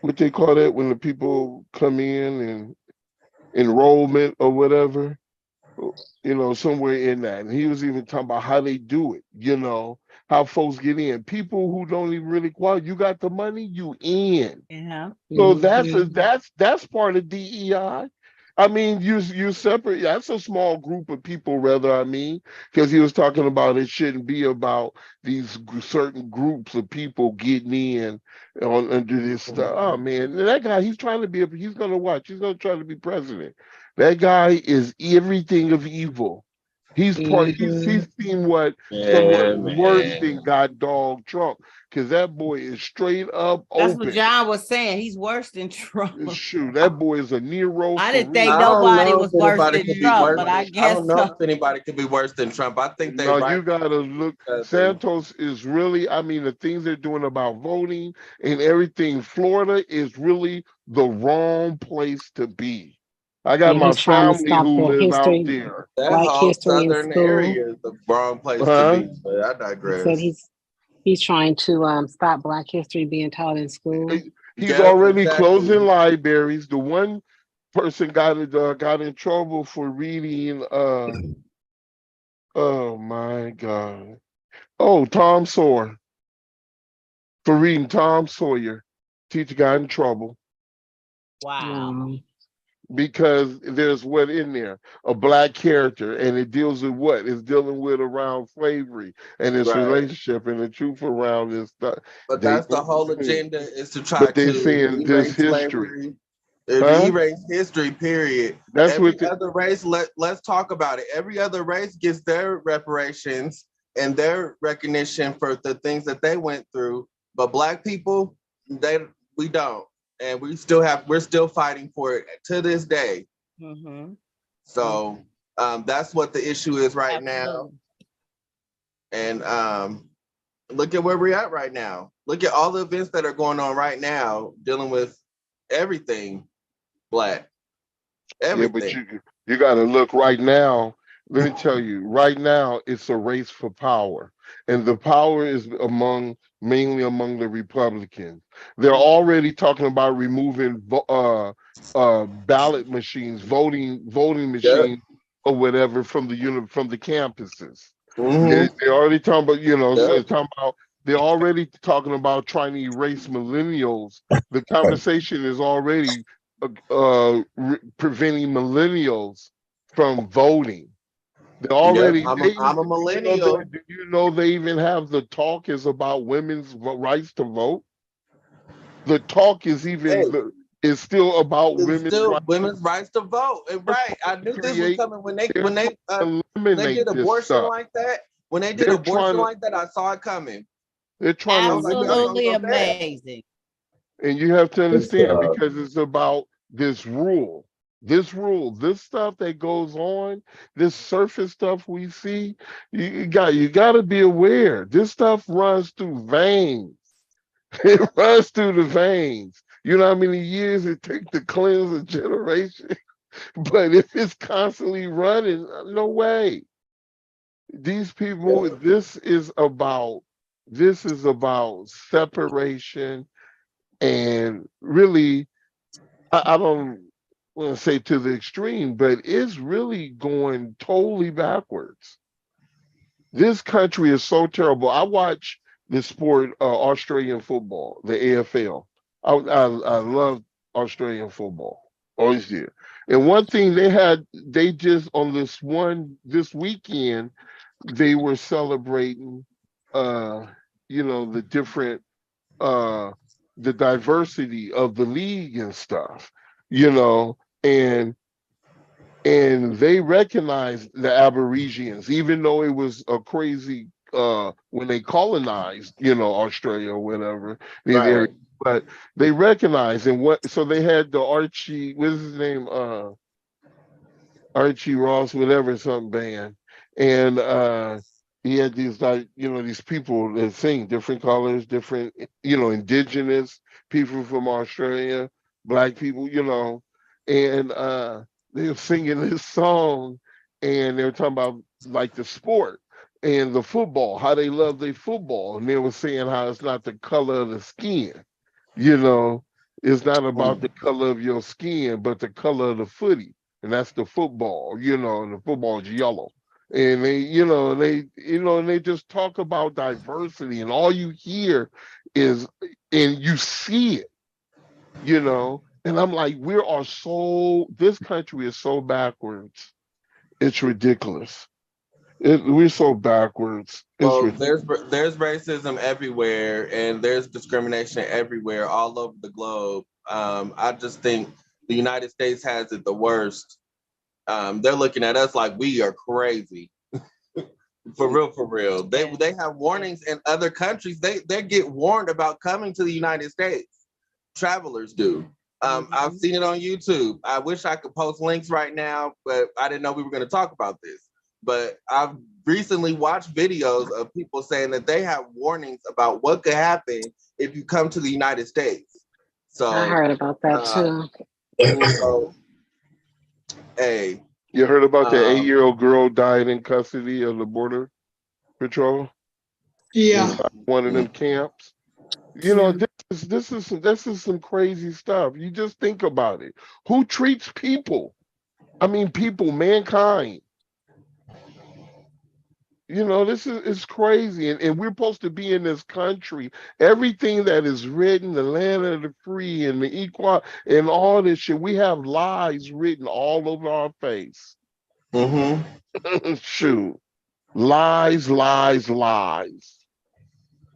What they call that when the people come in and enrollment or whatever, somewhere in that. And he was even talking about how they do it, how folks get in. People who don't even really qualify, you got the money, you in. Yeah. So that's part of DEI. I mean, you separate. That's a small group of people, rather. I mean, because he was talking about it shouldn't be about these certain groups of people getting in under this stuff. Oh man, that guy, he's trying to be. He's gonna watch. He's gonna try to be president. That guy is everything of evil. He's part. He's seen what some of the worst thing got dog Trump, because that boy is straight up That's open. what John was saying. He's worse than Trump. Shoot, that boy is a Nero. I didn't think nobody was worse than Trump, but I guess I don't know if anybody could be worse than Trump. I think they. No, you gotta look. Santos is really. I mean, the things they're doing about voting and everything. Florida is really the wrong place to be. I got my family who live out there. That whole southern area is the wrong place to be. But I digress. He said he's trying to stop Black history being taught in school. He's already closing libraries. The one person got in trouble for reading. Oh my God! Oh, Tom Sawyer, for reading Tom Sawyer. Teacher got in trouble. Wow. Because there's what in there, a Black character, and it deals with what it's dealing with around slavery and its relationship and the truth around this stuff. But that's the whole agenda, is to try to saying this history. Erase history, period. That's every other race. Let's talk about it. Every other race gets their reparations and their recognition for the things that they went through, but Black people, we don't. And we're still fighting for it to this day. Mm-hmm. So that's what the issue is right now. And look at where we're at right now. Look at all the events that are going on right now, dealing with everything Black. Everything. Yeah, but you got to look right now. Let me tell you, right now it's a race for power, and the power is mainly among the Republicans. They're already talking about removing ballot machines, voting machines, or whatever from the campuses. Mm-hmm. They're already talking about, they're already talking about trying to erase millennials. The conversation is already preventing millennials from voting. They're already. I'm a millennial. Do you know they even have the talk is about women's rights to vote? The talk is is still about women's rights to vote. And I knew this was coming when they did abortion like that. When they did abortion like that, I saw it coming. They're trying absolutely amazing. And you have to understand, because it's about this rule. This stuff that goes on, this surface stuff we see, you got to be aware. This stuff runs through veins. It runs through the veins. You know how many years it takes to cleanse a generation? But if it's constantly running, no way. These people, this is about separation, and really, I don't want to say to the extreme, but it's really going totally backwards. This country is so terrible. I watch the sport, Australian football, the AFL. I love Australian football, always did. And one thing they just on this weekend, they were celebrating, the different, the diversity of the league and stuff, and they recognized the Aborigines, even though it was a crazy when they colonized, Australia or whatever, but they recognized so they had the Archie, what's his name, Archie Ross, whatever, some band, and he had these these people that sing different colors, different, indigenous people from Australia, Black people, and they were singing this song, and they were talking about like the sport and the football, how they love their football, and they were saying how it's not the color of the skin, it's not about the color of your skin, but the color of the footy, and that's the football, and the football is yellow. And they just talk about diversity, and all you hear is, and you see it, and I'm like, this country is so backwards. It's ridiculous. We're so backwards. Well, there's racism everywhere, and there's discrimination everywhere, all over the globe. I just think the United States has it the worst. They're looking at us like we are crazy. For real. They have warnings in other countries. They get warned about coming to the United States. Travelers do. I've seen it on YouTube. I wish I could post links right now, but I didn't know we were going to talk about this. But I've recently watched videos of people saying that they have warnings about what could happen if you come to the United States. So I heard about that too. So, hey, you heard about the 8-year-old girl died in custody of the Border Patrol? Yeah. One of them camps. You know, this is some crazy stuff. You just think about it. Who treats people? I mean, people, mankind. You know, this is crazy. And we're supposed to be in this country. Everything that is written, the land of the free and the equal and all this shit, we have lies written all over our face. Shoot. Lies.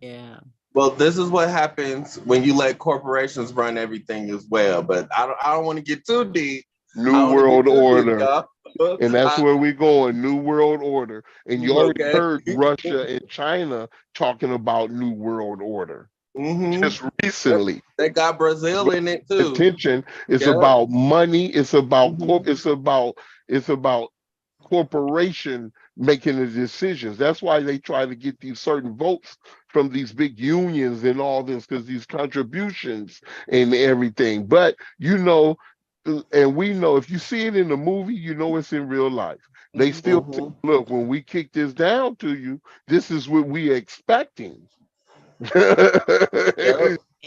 Yeah. Well, this is what happens when you let corporations run everything as well. But I don't want to get too deep. New World Order. And that's where we're going, New World Order. And you already heard Russia and China talking about New World Order. Just recently. They got Brazil in it too. Attention. It's about money. It's about it's about corporation making the decisions. That's why they try to get these certain votes from these big unions and all this, because these contributions and everything. But you know, and we know if you see it in the movie, you know it's in real life. They still say, look, when we kick this down to you, this is what we expecting.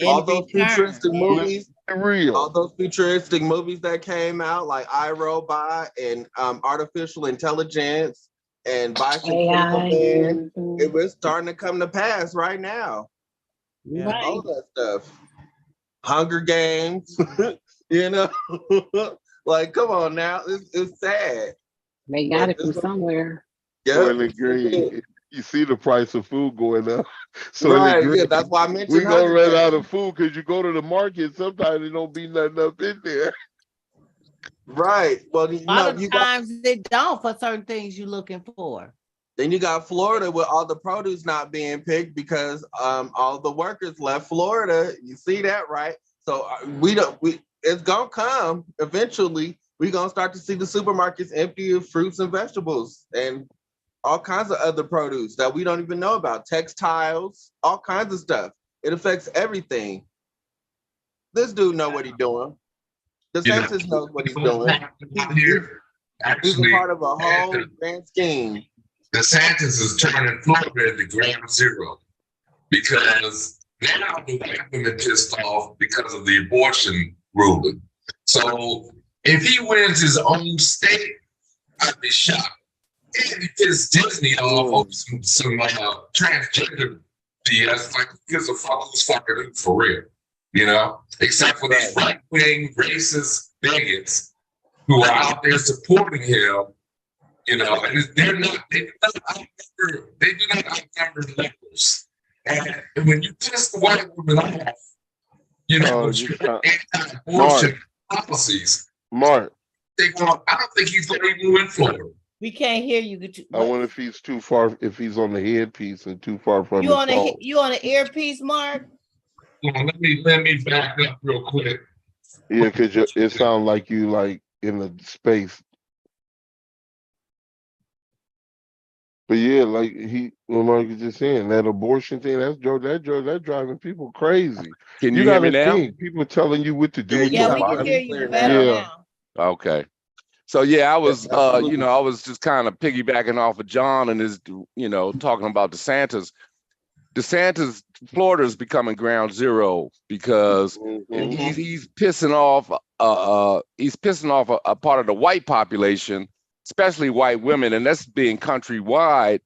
All those futuristic movies, real. All those futuristic movies that came out, like iRobot and artificial intelligence and bicentennial man, it was starting to come to pass right now. Right. All that stuff. Hunger Games, you know, like come on now, it's sad. They got it from somewhere. Yeah, agree. You see the price of food going up. So right, that's why I mentioned we're gonna run out of food because you go to the market, sometimes there don't be nothing up in there. Right. Well, a lot of times they don't for certain things you're looking for. Then you got Florida with all the produce not being picked because all the workers left Florida. You see that, right? So it's gonna come eventually. We're gonna start to see the supermarkets empty of fruits and vegetables and all kinds of other produce that we don't even know about, textiles, all kinds of stuff. It affects everything. This dude know what he's doing. DeSantis knows what he's doing. He's a part of a whole grand scheme. DeSantis is turning Florida into ground zero because now the white women pissed off because of the abortion ruling. So if he wins his own state, I'd be shocked. And if it's Disney off some transgender BS, like who gives a fuck who's fucking who for real, you know? Except for these right-wing racist bigots who are out there supporting him, you know, and they do not outnumber liberals. And when you piss the white woman off, you know, anti-abortion policies, Mark, I don't think he's going to even win Florida. We can't hear you. I wonder if he's too far, if he's on the headpiece and too far from you his on phone. you on an earpiece, Mark? Let me back up real quick. Yeah, because it sounds like you like in the space. But yeah, like Mark was just saying, that abortion thing, that's driving people crazy. Can you hear me now? People telling you what to do. Yeah, we can hear you better now. Okay. So yeah, I was I was just kind of piggybacking off of John and his, talking about DeSantis. Florida is becoming ground zero because he's pissing off a part of the white population, especially white women, and that's being countrywide,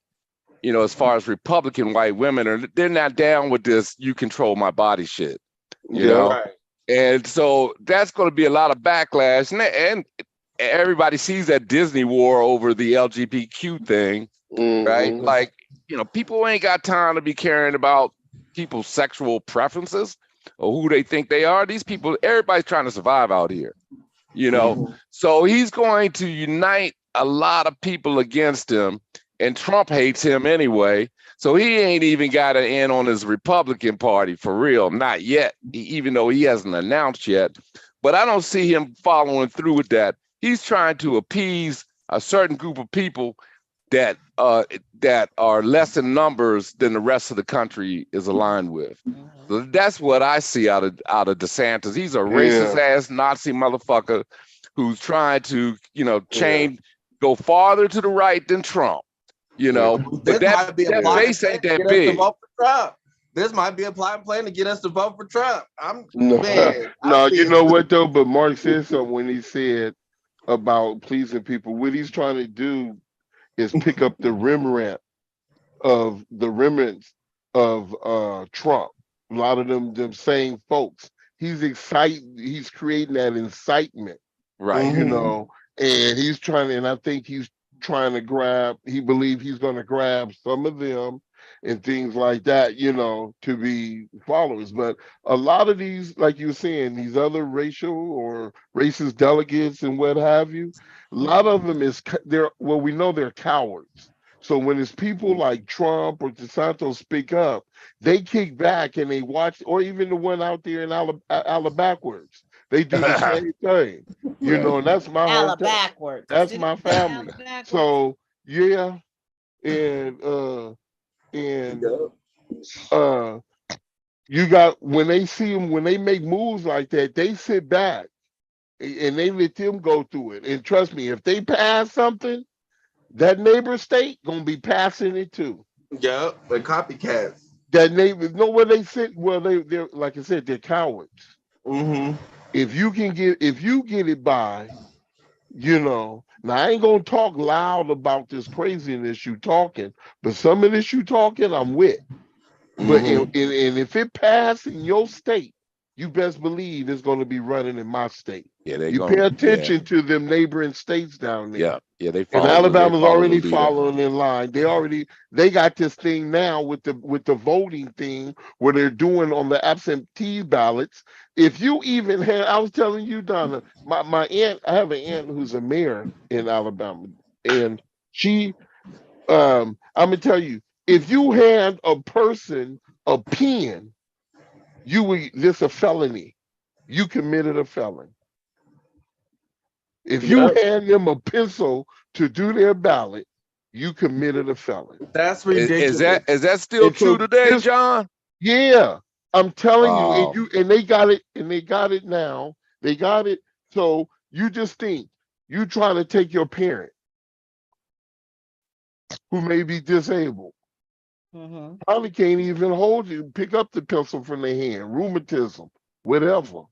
as far as Republican white women, they're not down with this "you control my body" shit, you know. Right. And so that's going to be a lot of backlash, and everybody sees that Disney war over the LGBTQ thing, right? Like, people ain't got time to be caring about people's sexual preferences or who they think they are. These people, everybody's trying to survive out here, So he's going to unite a lot of people against him. and Trump hates him anyway. So he ain't even got an in on his Republican Party for real, not yet, even though he hasn't announced yet. But I don't see him following through with that. He's trying to appease a certain group of people that are less in numbers than the rest of the country is aligned with. So that's what I see out of DeSantis. He's a racist ass Nazi motherfucker who's trying to, go farther to the right than Trump. But that base ain't that big. This might be a plot plan to get us to vote for Trump. No, you know what though? But Mark said something when he said about pleasing people. What he's trying to do is pick up the remnants of Trump. A lot of them same folks. He's creating that incitement, right? And he's trying, and I think he's trying to he believes he's going to grab some of them and things like that, to be followers. But a lot of these, like you were saying, these other racial or racist delegates and what have you, a lot of them we know they're cowards. So when it's people like Trump or DeSantis speak up, they kick back and they watch, or even the one out there in Alabama, they do the same thing, and that's my hometown. That's my family. So yeah, and you got, when they see them, when they make moves like that, they sit back and they let them go through it. And trust me, if they pass something, that neighbor state gonna be passing it too. Yeah, they're copycats. That neighbor, know where they sit. Well, they're like I said, they're cowards. If you get it by, now I ain't gonna talk loud about this craziness you talking, but some of this you talking, I'm with. But and if it pass in your state, you best believe it's going to be running in my state. Yeah, you pay attention to them neighboring states down there. Yeah, they follow. And Alabama's already following in line. They got this thing now with the voting thing where they're doing on the absentee ballots. If you even had, I was telling you, Donna, my aunt, I have an aunt who's a mayor in Alabama, and she, I'm gonna tell you, if you hand a person a pen, this a felony. You committed a felony. If you hand them a pencil to do their ballot, you committed a felony. That's ridiculous. Is that still true today, John? Yeah, I'm telling you, and they got it, now. They got it. So you just think you trying to take your parent who may be disabled. Probably can't even pick up the pencil from their hand, rheumatism, whatever,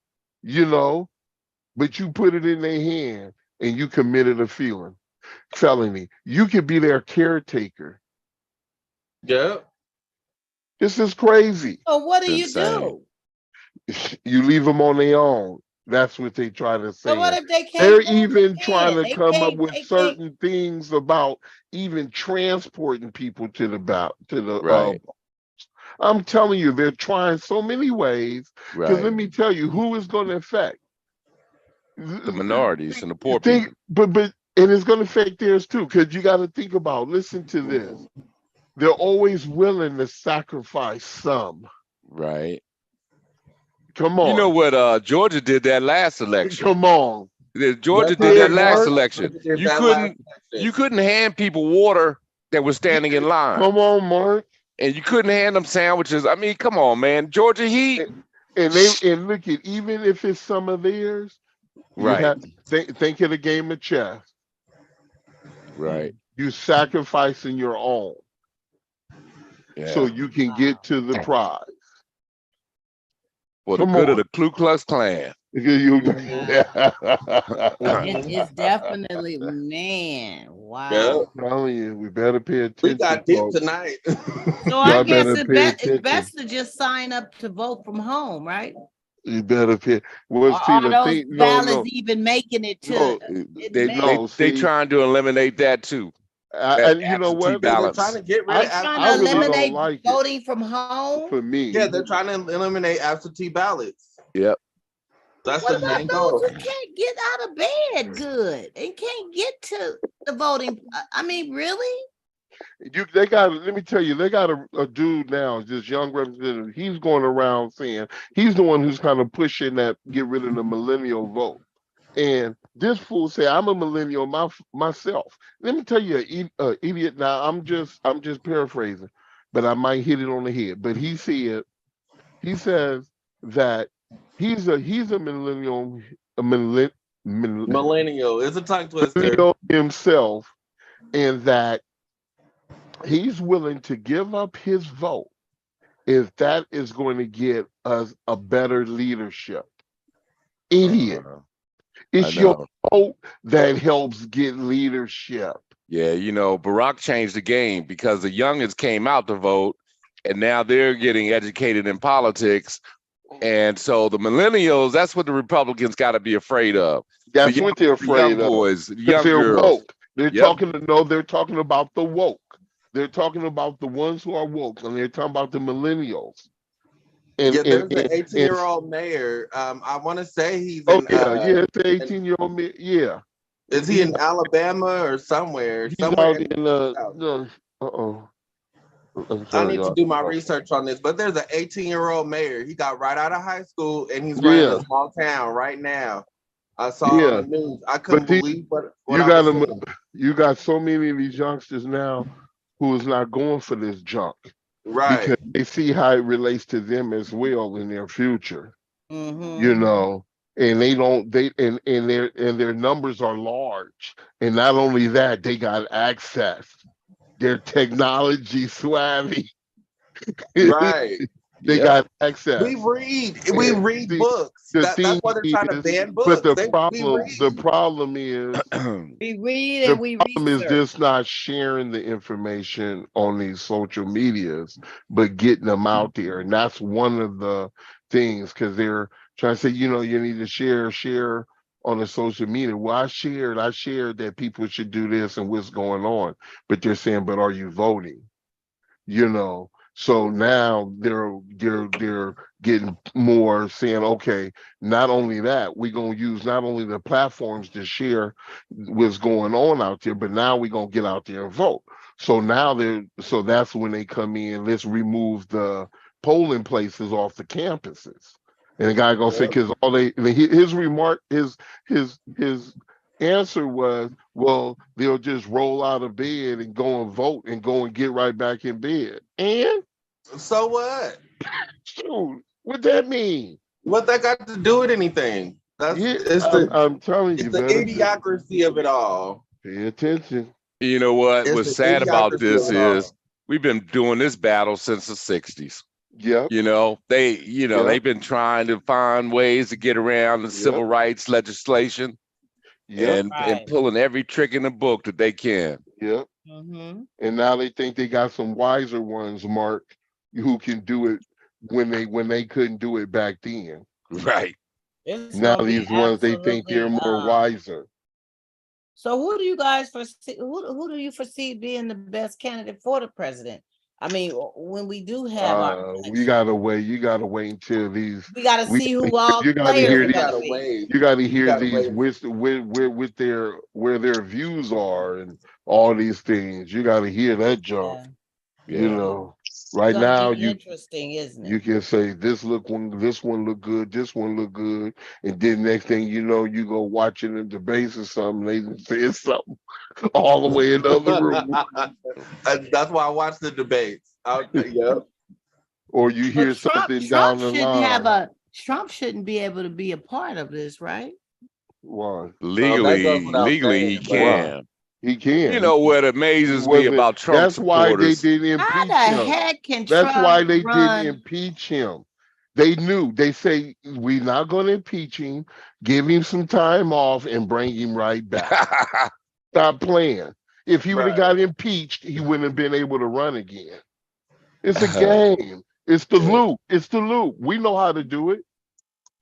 but you put it in their hand and you committed a felony. You could be their caretaker. Yeah. This is crazy. So what do you do? You leave them on their own. That's what they try to say. So what if they can't? They're even trying to come up with certain things about even transporting people to the right. I'm telling you, they're trying so many ways. Because let me tell you, who is going to affect? The minorities and the poor people. But it's going to affect theirs too. Because you got to think about, listen to this. They're always willing to sacrifice some. Right. Come on. You know what? Georgia did that last election. Come on. Georgia did that last election. You couldn't hand people water that was standing in line. Come on, Mark. And you couldn't hand them sandwiches. I mean, come on, man. Georgia Heat. And look at, even if it's some of theirs, right? Think of the game of chess. Right. You sacrificing your own, so you can get to the prize. For the good of the Ku Klux Klan. It's definitely, man. Wow. I'm telling you, we better pay attention. We got deep tonight. So I guess it's best to just sign up to vote from home, right? You better pay. Ballots even making it to? They trying to eliminate that too. And you know what? They're trying to get rid of eliminate voting from home. For me, yeah, they're trying to eliminate absentee ballots. Yep. That's the main goal. You can't get out of bed good and can't get to the voting. I mean, really? They got. Let me tell you, they got a dude now, this young representative. He's going around saying he's the one who's kind of pushing that get rid of the millennial vote. And this fool say, I'm a millennial myself. Let me tell you, idiot. Now I'm just paraphrasing, but I might hit it on the head. But he says that he's a millennial, millennial. It's a tongue twister. Millennial himself, and that he's willing to give up his vote if that is going to get us a better leadership. Idiot. It's your vote that helps get leadership. Yeah, Barack changed the game because the youngins came out to vote, and now they're getting educated in politics. And so the millennials, that's what the Republicans got to be afraid of. That's what they're afraid of. Boys, young they're girls. Woke. They're talking about the woke. They're talking about the ones who are woke, and they're talking about the millennials. There's an 18-year-old mayor. I want to say he's it's an 18-year-old mayor. Yeah. Is he in Alabama or somewhere? He's somewhere out in I need to do my research on this, but there's an 18-year-old mayor. He got right out of high school and he's running a small town right now. I saw it on the news. I couldn't believe what you got so many of these youngsters now who is not going for this junk. Right. Because they see how it relates to them as well in their future. And their numbers are large. And not only that, they got access. They're technology savvy. Right. They got access. We read books. That's why they're trying to ban books. But the problem is we read and we research. The problem is just not sharing the information on these social medias, but getting them out there. And that's one of the things, because they're trying to say, you need to share on the social media. Well, I shared that people should do this and what's going on. But they're saying, but are you voting? So now they're getting more saying, okay, not only that, we're going to use not only the platforms to share what's going on out there, but now we're going to get out there and vote. So now that's when they come in, let's remove the polling places off the campuses. And the guy gonna say, because his remark, his answer was, well, they'll just roll out of bed and go and vote and go and get right back in bed. And so what? Shoot, what that mean? What that got to do with anything? I'm telling you, it's the idiocracy of it all. Pay attention. You know what? What's sad about this is we've been doing this battle since the 60s. Yeah. They've been trying to find ways to get around the civil rights legislation and pulling every trick in the book that they can. Yeah. And now they think they got some wiser ones, Mark, who can do it when they couldn't do it back then. Right. Now these ones, they think they're more wiser. So who do you guys foresee? Who do you foresee being the best candidate for the president? I mean, when we do have our you gotta wait until these. We gotta see who all you gotta players hear gotta these. You gotta hear these with their where their views are and all these things. You gotta hear that jump. Yeah. Right now, interesting, isn't it? You can say this one look good, this one look good, and then next thing you know, you go watching the debates or something, they say something all the way in the other room. That's why I watch the debates. Or you hear something down the line. Trump shouldn't be able to be a part of this, right? Why? Legally, he can. He can. You know what amazes me about Trump That's supporters? Why they didn't impeach him. How the heck can That's Trump why they run? didn't impeach him. They knew. They say, we're not going to impeach him. Give him some time off and bring him right back. Stop playing. If he would have got impeached, he wouldn't have been able to run again. It's a game. It's the loop. It's the loop. We know how to do it.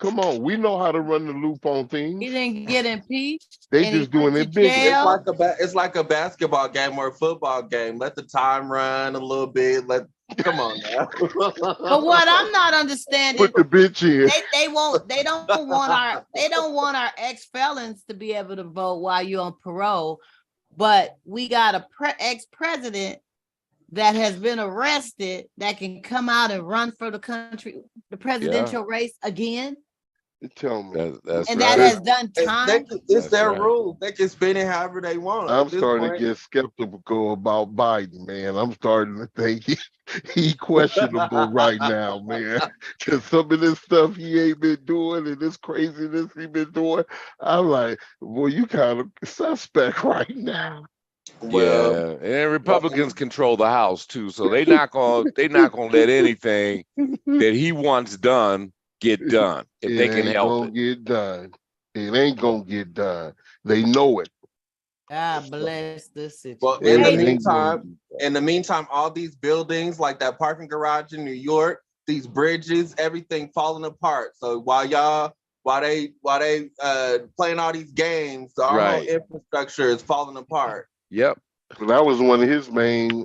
Come on, we know how to run the loop on things. He didn't get impeached. They just doing it big. It's like a basketball game or a football game. Let the time run a little bit. Come on now. But what I'm not understanding, put the bitch in. They don't want our ex-felons to be able to vote while you're on parole. But we got a ex-president that has been arrested that can come out and run for the country, the presidential race again. Tell me. That's and right. that has done time. It's their rules. They can spin it however they want. I'm starting to get skeptical about Biden, man. I'm starting to think he questionable right now, man. Because some of this stuff he ain't been doing and this craziness he been doing, I'm like, well, you kind of suspect right now. Well, yeah, and Republicans control the House too, so they're not gonna let anything that he wants done get done if they can help it. Get done. It ain't gonna get done. They know it. God bless this situation. Well, in the meantime, all these buildings, like that parking garage in New York, these bridges, everything falling apart. So while they playing all these games, our whole infrastructure is falling apart. Yep. So that was one of his main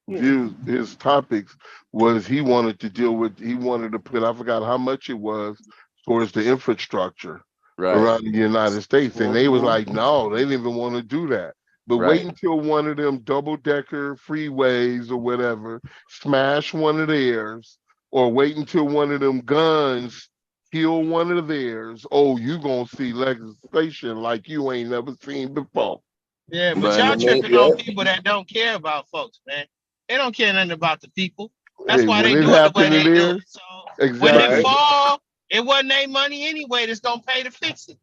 views. His topics was he wanted to put, I forgot how much it was, towards the infrastructure around the United States. And they was like, no, they didn't even want to do that. But wait until one of them double-decker freeways or whatever smash one of theirs, or wait until one of them guns kill one of theirs. Oh, you gonna see legislation like you ain't never seen before. Yeah, but y'all tripping on people that don't care about folks, man. They don't care nothing about the people. That's why they do it the way they do it. So when they fall, it wasn't their money anyway that's gonna pay to fix it.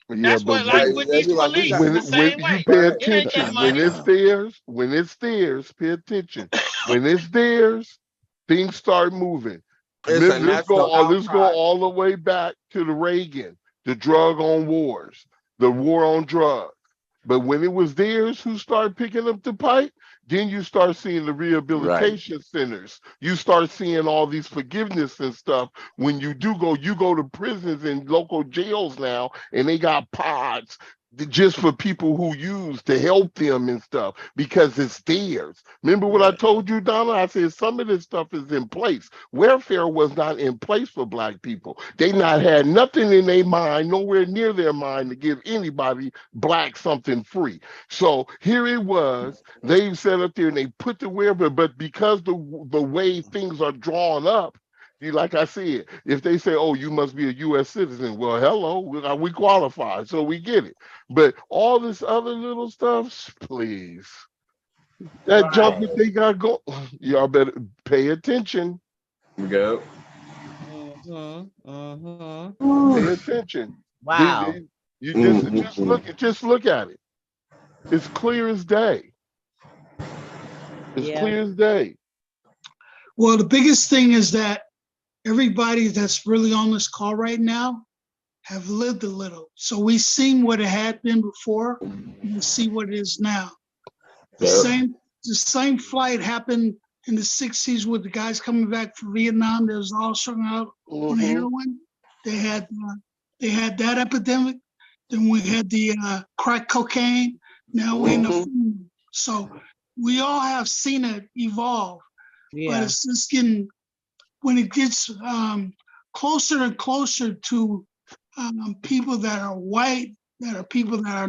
That's what, like with these police, the same way. You pay attention, when it's theirs, pay attention. When it's theirs, things start moving. Let's go all the way back to the Reagan, the drug on wars, the war on drugs. But when it was theirs who started picking up the pipe, then you start seeing the rehabilitation centers. You start seeing all these forgiveness and stuff. When you go to prisons and local jails now, and they got pods just for people who use to help them and stuff, because it's theirs. Remember what I told you, Donna? I said some of this stuff is in place. Welfare was not in place for Black people. They not had nothing in their mind, nowhere near their mind, to give anybody Black something free. So here it was. They sat up there and they put the welfare, but because the way things are drawn up, like I said, if they say, oh, you must be a U.S. citizen, well, hello, we qualify, so we get it. But all this other little stuff, please. That junk that they got going, y'all better pay attention. Go. Pay attention. Wow. You just look at it. It's clear as day. It's clear as day. Well, the biggest thing is that everybody that's really on this call right now have lived a little. So we've seen what it had been before, and we see what it is now. The same flight happened in the 60s with the guys coming back from Vietnam. That was all strung out on heroin. They had that epidemic. Then we had the crack cocaine. Now we're in the food. So we all have seen it evolve. But it's just getting, when it gets closer and closer to people that are white, that are people that are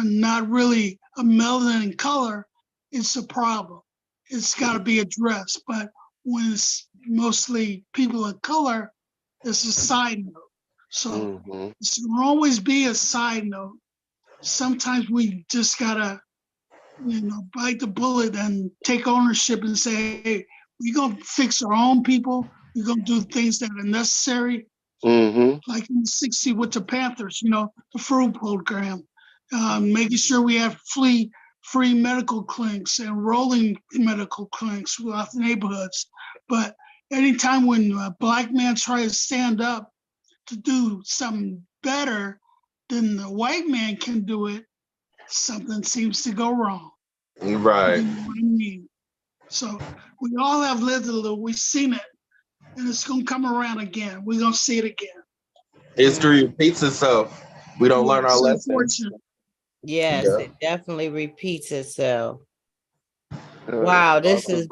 not really a melanin in color, it's a problem. It's got to be addressed. But when it's mostly people of color, it's a side note. So it's will always be a side note. Sometimes we just gotta, bite the bullet and take ownership and say, hey, we're gonna fix our own people. We're gonna do things that are necessary. Like in the 60s with the Panthers, the FRU program, making sure we have free medical clinics and rolling medical clinics throughout the neighborhoods. But anytime when a Black man tries to stand up to do something better than the white man can do it, something seems to go wrong. Right. You know what I mean? So we all have lived a little, we've seen it, and it's gonna come around again. We're gonna see it again. History repeats itself. We don't learn our lessons. Yes, it definitely repeats itself. Wow, this has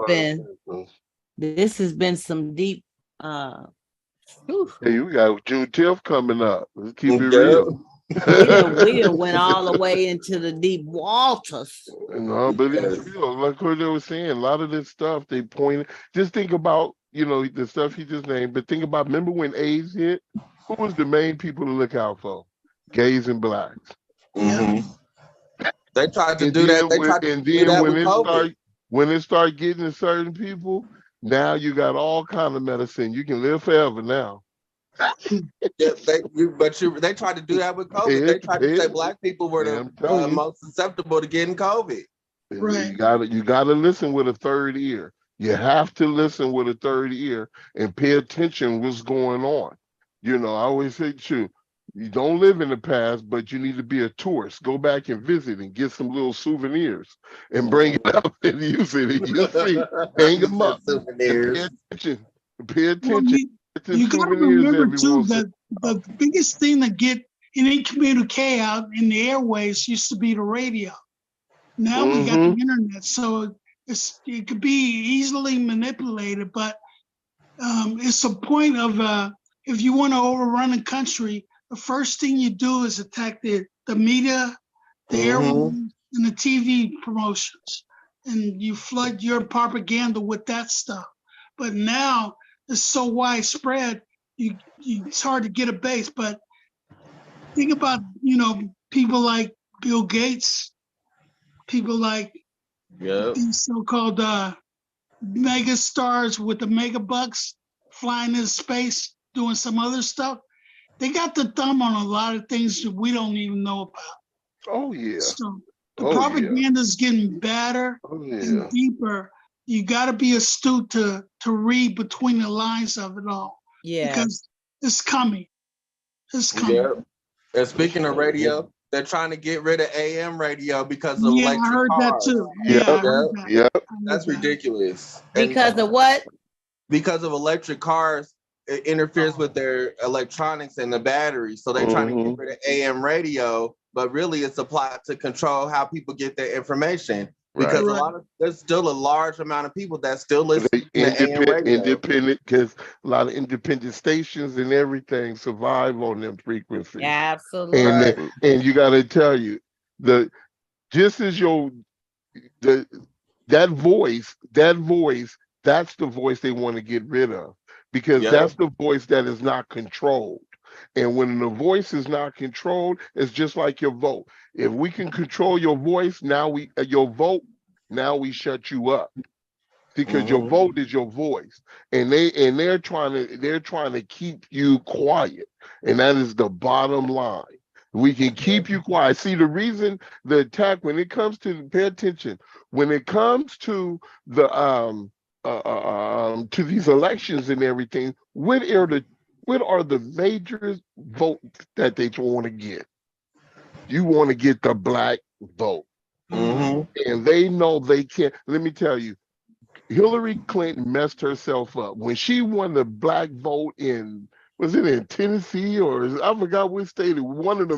been some deep Hey, you got Juneteenth coming up. Let's keep it real. We done went all the way into the deep waters. No, but it's real. Like Cordell was saying, a lot of this stuff they point. Just think about, the stuff he just named. But think about, remember when AIDS hit? Who was the main people to look out for? Gays and blacks. Mm-hmm. They tried to And do then that. They tried to do that with COVID. When it start getting to certain people, now you got all kind of medicine. You can live forever now. Yeah, they tried to do that with COVID. They tried to say black people were the most susceptible to getting COVID. Right. You gotta listen with a third ear. You have to listen with a third ear and pay attention what's going on. I always say too, you don't live in the past, but you need to be a tourist. Go back and visit and get some little souvenirs and bring it up and use it. And you'll see, hang them up. Souvenirs. Pay attention. Well, you got to remember too that the biggest thing that get any communique out in the airways used to be the radio. Now we got the internet, so it could be easily manipulated. But it's a point of if you want to overrun a country, the first thing you do is attack the media, the airways, and the TV promotions, and you flood your propaganda with that stuff. But now it's so widespread, it's hard to get a base. But think about people like Bill Gates, people like these so-called mega stars with the mega bucks flying in space, doing some other stuff. They got the thumb on a lot of things that we don't even know about. Oh yeah. So the propaganda is getting badder and deeper. You got to be astute to read between the lines of it all. Yeah. Because it's coming. It's coming. Yeah. And speaking of radio, they're trying to get rid of AM radio because of electric cars. I heard that too. Yeah. That's ridiculous. Because of what? Because of electric cars, it interferes with their electronics and the batteries. So they're trying to get rid of AM radio, but really it's a plot to control how people get their information. Because there's still a large amount of people that still listen to AM radio. Independent, because a lot of independent stations and everything survive on them frequencies. Yeah, absolutely. And you got to tell you, that voice, that's the voice they want to get rid of, because that's the voice that is not controlled. And when the voice is not controlled, it's just like your vote. If we can control your voice, your vote, now we shut you up, because your vote is your voice, and they're trying to keep you quiet, and that is the bottom line. We can keep you quiet. See, the reason the attack, when it comes to, pay attention, when it comes to the to these elections and everything, what are the major votes that they want to get? You want to get the black vote. And they know they can't. Let me tell you, Hillary Clinton messed herself up when she won the black vote was it in Tennessee, or I forgot which state, one of the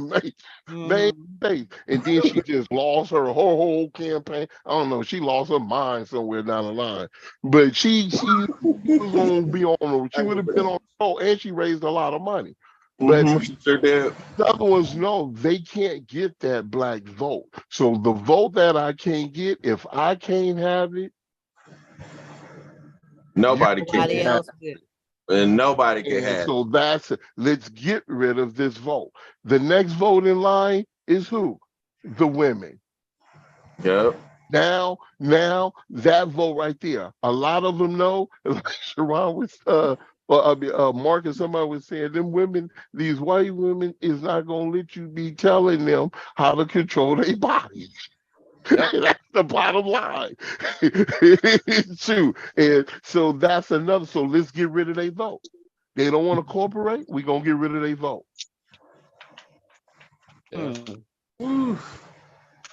main states, and then she just lost her whole campaign. I don't know, she lost her mind somewhere down the line, but she was going to be she would have been on the show, and she raised a lot of money. But the other ones know they can't get that black vote. So the vote that I can't get, if I can't have it, nobody can have it. And nobody can have it. So let's get rid of this vote. The next vote in line is who? The women. Yep. Now that vote right there, a lot of them know, like Sharon was Marcus, somebody was saying, them women, these white women, is not going to let you be telling them how to control their bodies. That's the bottom line. It's true. And so that's another. So let's get rid of their vote. They don't want to cooperate. We're going to get rid of their vote.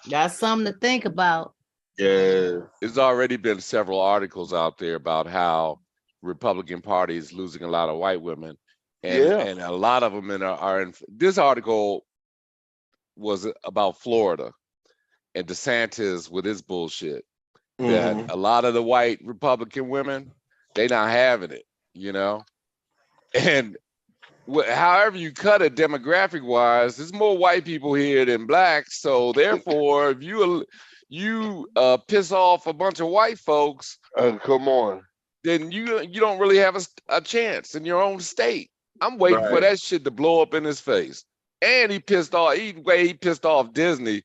That's something to think about. Yeah. There's already been several articles out there about how Republican Party is losing a lot of white women, and a lot of them are in. This article was about Florida and DeSantis with his bullshit. That a lot of the white Republican women, they not having it, and however you cut it demographic wise, there's more white people here than blacks. So therefore, if you piss off a bunch of white folks, come on, then you don't really have a chance in your own state. I'm waiting for that shit to blow up in his face. And he pissed off. He pissed off Disney.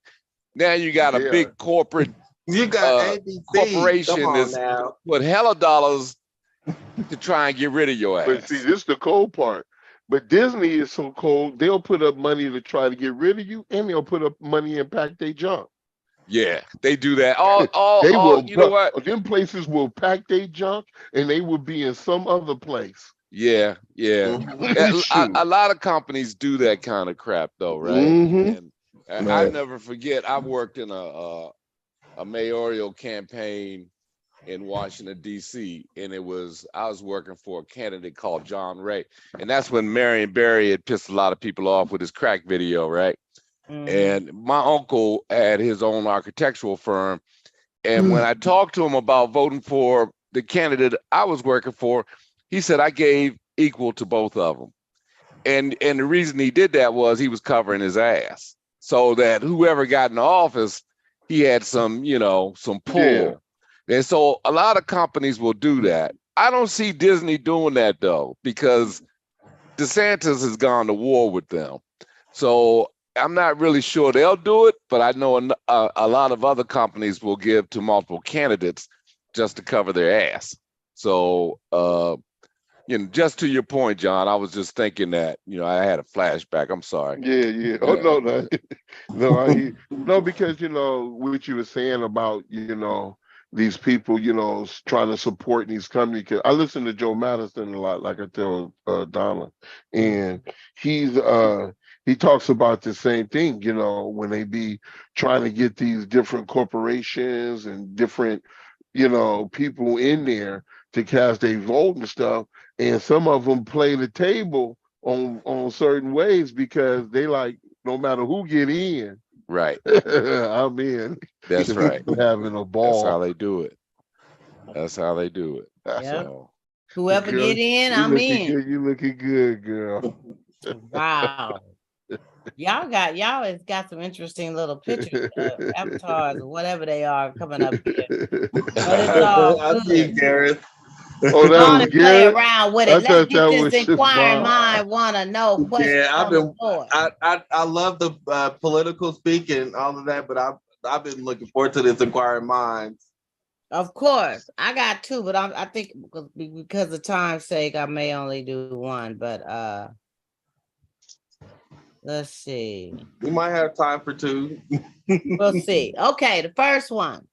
Now you got a big corporate. You got ABC. Corporation that's put hella dollars to try and get rid of your ass. But see, this is the cold part. But Disney is so cold, they'll put up money to try to get rid of you, and they'll put up money and pack their junk. Yeah, they do that. You know what? Them places will pack their junk, and they will be in some other place. Yeah. A lot of companies do that kind of crap, though, right? Mm-hmm. And I never forget. I worked in a mayoral campaign in Washington, D.C., and I was working for a candidate called John Ray, and that's when Marion Barry had pissed a lot of people off with his crack video, right? And my uncle had his own architectural firm, and when I talked to him about voting for the candidate I was working for, he said I gave equal to both of them, and the reason he did that was he was covering his ass, so that whoever got in the office, he had some pull. Yeah. And so a lot of companies will do that. I don't see Disney doing that, though, because DeSantis has gone to war with them. So I'm not really sure they'll do it, but I know a lot of other companies will give to multiple candidates just to cover their ass. So, just to your point, John, I was just thinking that, I had a flashback. I'm sorry. Yeah. Oh, no, because, what you were saying about, these people, trying to support these companies. Cause I listen to Joe Madison a lot, like I tell Donna, and he talks about the same thing, when they be trying to get these different corporations and different, people in there to cast their vote and stuff. And some of them play the table on certain ways because they like, no matter who get in, right. I'm in. That's right. Having a ball. That's how they do it. Yeah. So, whoever get in, I'm in. You looking good, girl. Wow. Y'all has got some interesting little pictures of avatars or whatever they are coming up here. But it's all good. Gareth. Oh, that was play good. around with it. Let's get this inquiring mind want to know questions. I love the political speaking, all of that, but I've been looking forward to this inquiring minds. Of course, I got two, but I think because of time's sake, I may only do one. But let's see. We might have time for two. We'll see. Okay, the first one.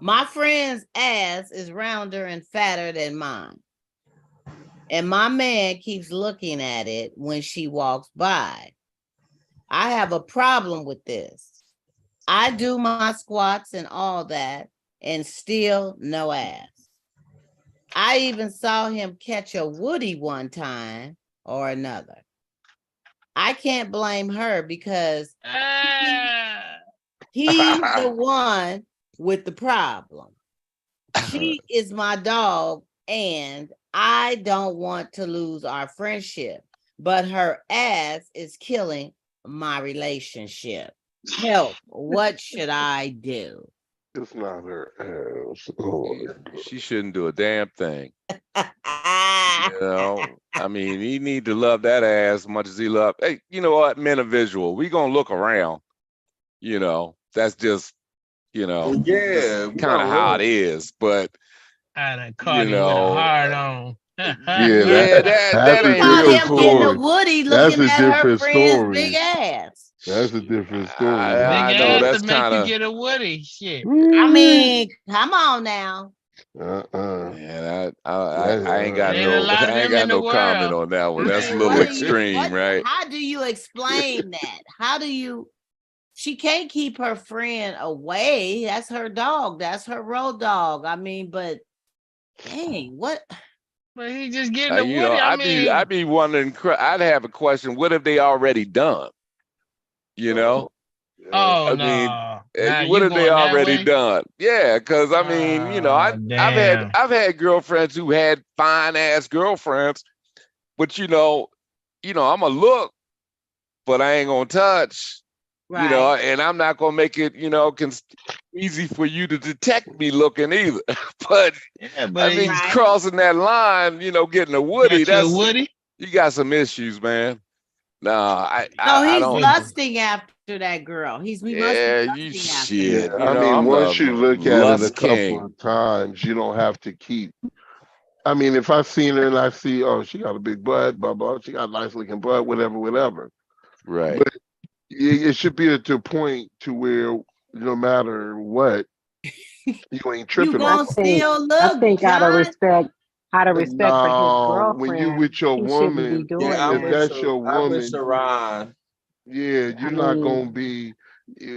My friend's ass is rounder and fatter than mine. And my man keeps looking at it when she walks by. I have a problem with this. I do my squats and all that, and still no ass. I even saw him catch a Woody one time or another. I can't blame her because he's the one with the problem. She is my dog, and I don't want to lose our friendship, but her ass is killing my relationship. Help, what should I do? It's not her ass. Oh, she shouldn't do a damn thing. I mean, he need to love that ass as much as he love. Hey, you know what? Men are visual. We gonna look around. That's just, kind of how it is. But I done caught him with a hard on. that ain't real cool. Woody looking at her friend's big ass. That's a different story. I know that's kind of get a Woody shit. I mean, come on now. Man, I ain't got no comment on that one. That's a little extreme, right? How do you explain that? She can't keep her friend away. That's her dog. That's her road dog. I mean, but dang, what? But he just getting a Woody. I'd be wondering. I'd have a question. What have they already done? Oh, I mean, what have they already done? Yeah, because I mean, I've had girlfriends who had fine ass girlfriends, but I'm gonna look, but I ain't gonna touch. Right. And I'm not gonna make it, easy for you to detect me looking either. But I mean, Right. crossing that line, getting a woody, you got some issues, man. Nah, I he's don't. lusting after that girl. He must be lusting shit. after her. I mean, I'm once you look at it a lust couple king. of times, you don't have to keep. I mean, if I've seen her and I see, oh, she got a big butt, blah blah, she got a nice looking butt, whatever. Right. But it should be at the point to where no matter what, you ain't tripping. You gonna still look. I think out of respect for his girlfriend, when you with your woman, if that's your woman, Sharon. Yeah, you're not gonna be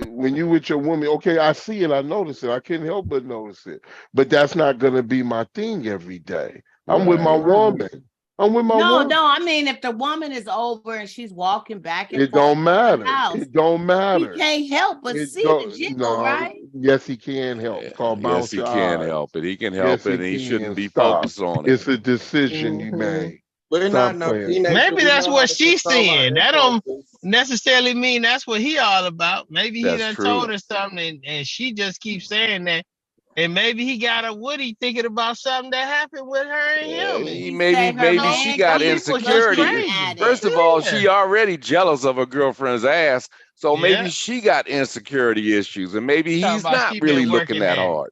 when you with your woman. Okay, I see it, I notice it, I can't help but notice it. But that's not gonna be my thing every day. I'm with my woman. I'm with my woman. No, I mean, if the woman is over and she's walking back and it forth don't matter. house, it don't matter. He can't help but see the jiggle, right? Yes, he can help. It's called bounce your eyes. Yes, he can help it. He can help it, and he shouldn't be focused on it. It's a decision you made. We're not no teenagers. Maybe that's what she's saying. That don't necessarily mean that's what he all about. Maybe he done told her something, and she just keeps saying that. And maybe he got a Woody thinking about something that happened with her and him. Maybe she got insecurity. First of all, she already jealous of her girlfriend's ass, so maybe she got insecurity issues, and maybe he's not really looking that hard.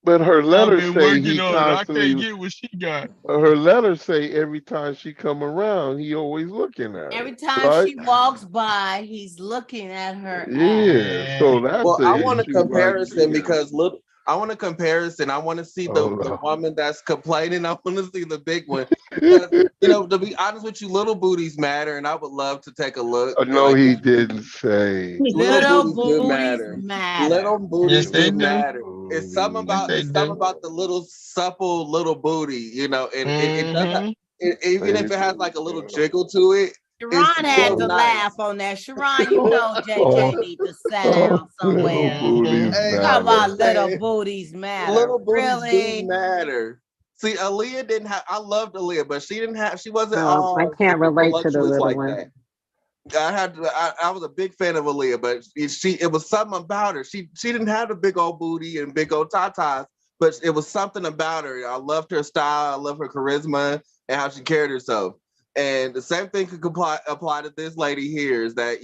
But her letters say he I can't get what she got. Her letters say every time she come around, he always looking at her. Every time she walks by, he's looking at her. Yeah, so that's I want a comparison because look. I want a comparison. I want to see the woman that's complaining. I want to see the big one. Because, to be honest with you, little booties matter, and I would love to take a look. No, he didn't say. Little booties matter. Little booties do matter. It's something about the little supple little booty, and it doesn't. Even if it has like a little jiggle to it. Sharon had to laugh on that. Sharon, JJ need to sit down somewhere. Talk about little booties matter. Little booties do matter. See, Aaliyah didn't have. I loved Aaliyah, but she wasn't. I can't relate to the little like one. that. I was a big fan of Aaliyah, but it was something about her. She didn't have the big old booty and big old tatas, but it was something about her. I loved her style. I love her charisma and how she carried herself. And the same thing could apply to this lady here is that,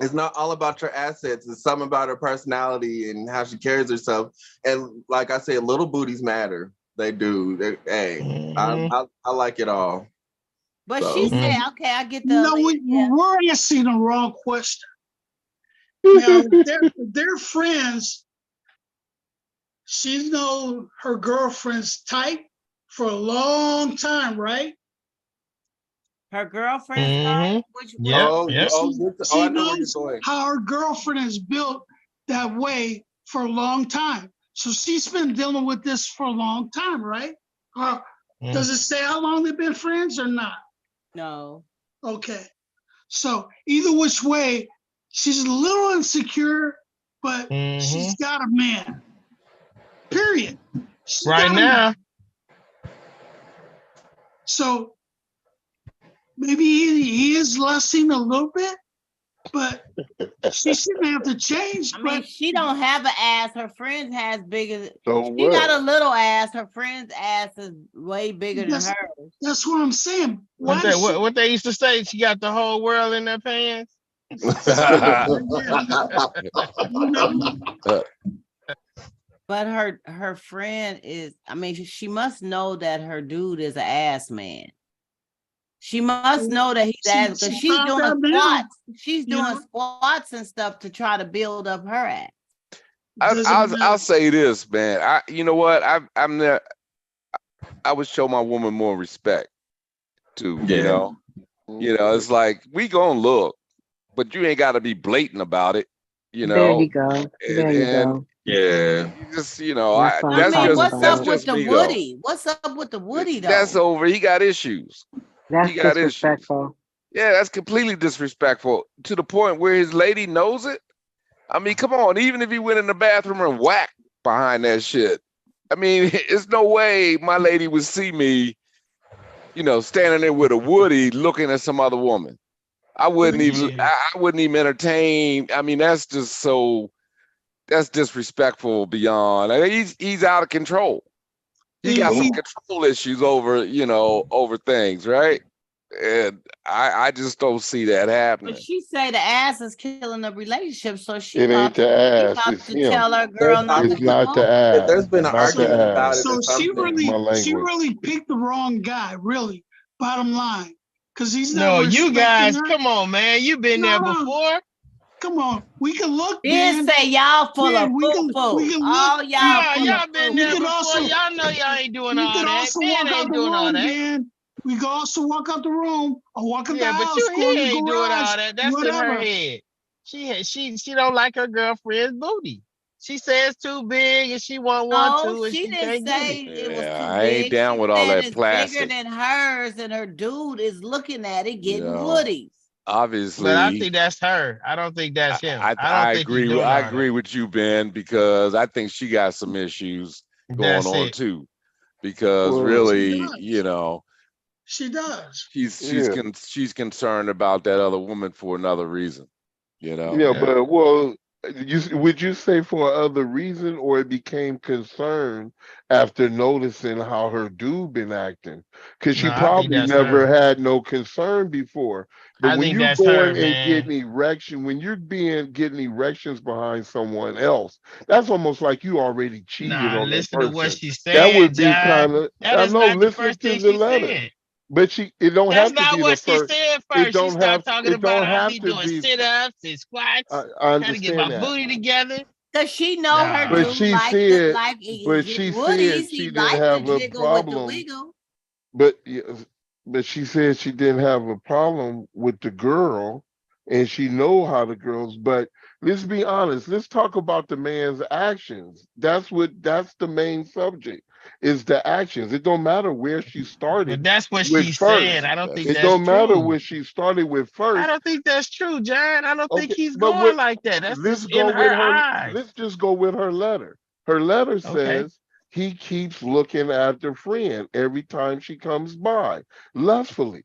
it's not all about your assets. It's something about her personality and how she carries herself. And like I said, little booties matter. They do. I like it all. But she said, okay, I get the... No, we're asking the wrong question. Now, they're friends. She knows her girlfriend's type for a long time, right? Her girlfriend, she knows how her girlfriend is built that way for a long time. So she's been dealing with this for a long time, right? Does it say how long they've been friends or not? No. Okay. So either which way, she's a little insecure, but she's got a man. Period. Right now. So maybe he is lusting a little bit, but she shouldn't have to change. I mean, she don't have an ass. Her friends has bigger. So she got a little ass. Her friend's ass is way bigger than hers. That's what I'm saying. What they used to say? She got the whole world in her pants. But her friend is. I mean, she must know that her dude is an ass man. She must know that he's ass because she's doing squats. She's doing squats and stuff to try to build up her ass. I'll say this, man. You know what? I'm there. I would show my woman more respect too. You know, it's like we gonna look, but you ain't got to be blatant about it. There you go. There you go. Yeah. Just that's what's up with the Woody? What's up with the Woody though? That's over. He got issues. That's disrespectful. Yeah, that's completely disrespectful to the point where his lady knows it. I mean, come on. Even if he went in the bathroom and whacked behind that shit, I mean, it's no way my lady would see me standing there with a Woody looking at some other woman. I wouldn't even entertain. I mean, that's disrespectful beyond. I mean, he's out of control. He got some control issues over things, right? And I just don't see that happening. But she say the ass is killing the relationship, so it ain't the ass, it's him. tell her girl It's not the ass. There's been an argument about it. So she really picked the wrong guy, really. Bottom line, because he's not. No, you guys, come on, man. You've been there before. Come on, we can look. Ben say y'all full of fool. We can look. All y'all been there before. Y'all know y'all ain't doing all that. Ben ain't doing all that. We can also walk out the room or walk out the house. Yeah, but he ain't doing all that. That's in her head. She don't like her girlfriend's booty. She says too big and she want one too. And she didn't say it was too big. I ain't down with all that plastic. Bigger than hers, and her dude is looking at it, getting woodies. Obviously, but I think that's her. I don't think that's him. I agree. I agree with you, Ben, because I think she got some issues going on too. Because really, she does. She's concerned about that other woman for another reason. But would you say for other reason, or it became concern after noticing how her dude been acting? Because she probably never had no concern before. But when you're going and getting erection, when you're getting erections behind someone else, that's almost like you already cheated on that person. To what she said, that would be kind of. I know. Listen to the letter. Said. But it don't have to be the first. That's not what she said first. She started talking about how be doing sit-ups and squats. I understand trying to get my booty together. Does she know her but dude she said she didn't have a problem. But she said she didn't have a problem with the girl, and she know how the girls. But let's be honest. Let's talk about the man's actions. That's the main subject. Is the actions. It don't matter where she started. But that's what she said. I don't think it don't matter where she started with first. I don't think that's true, John. I don't think he's going like that. That's just in her eyes. Let's just go with her letter. Her letter says he keeps looking at the friend every time she comes by, lustfully.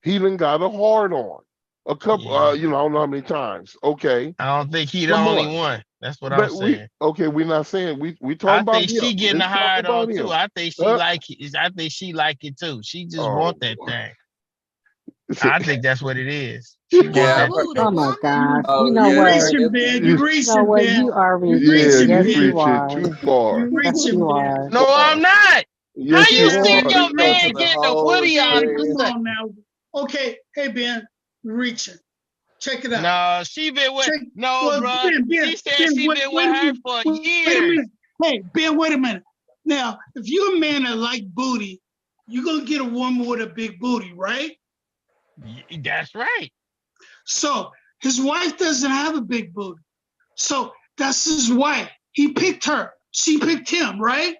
He done got a hard on. A couple, I don't know how many times. Okay. I don't think he's the only one. That's what I'm saying. We're not saying we talking about. I think she getting a hard on too. I think she like it. I think she like it too. She just want that thing. I think that's what it is. Oh my God! You know what? You're reaching, Ben. You are reaching. Yes, you are. Too far. Yes, you are. No, I'm not. Yes, how you see your man getting a woody on? Come on now. Okay, hey Ben, reaching. Check it out. No, she been with bro. She said she been with her for years. Hey, Ben, wait a minute. Now, if you're a man that like booty, you're gonna get a woman with a big booty, right? That's right. So his wife doesn't have a big booty. So that's his wife. He picked her. She picked him, right?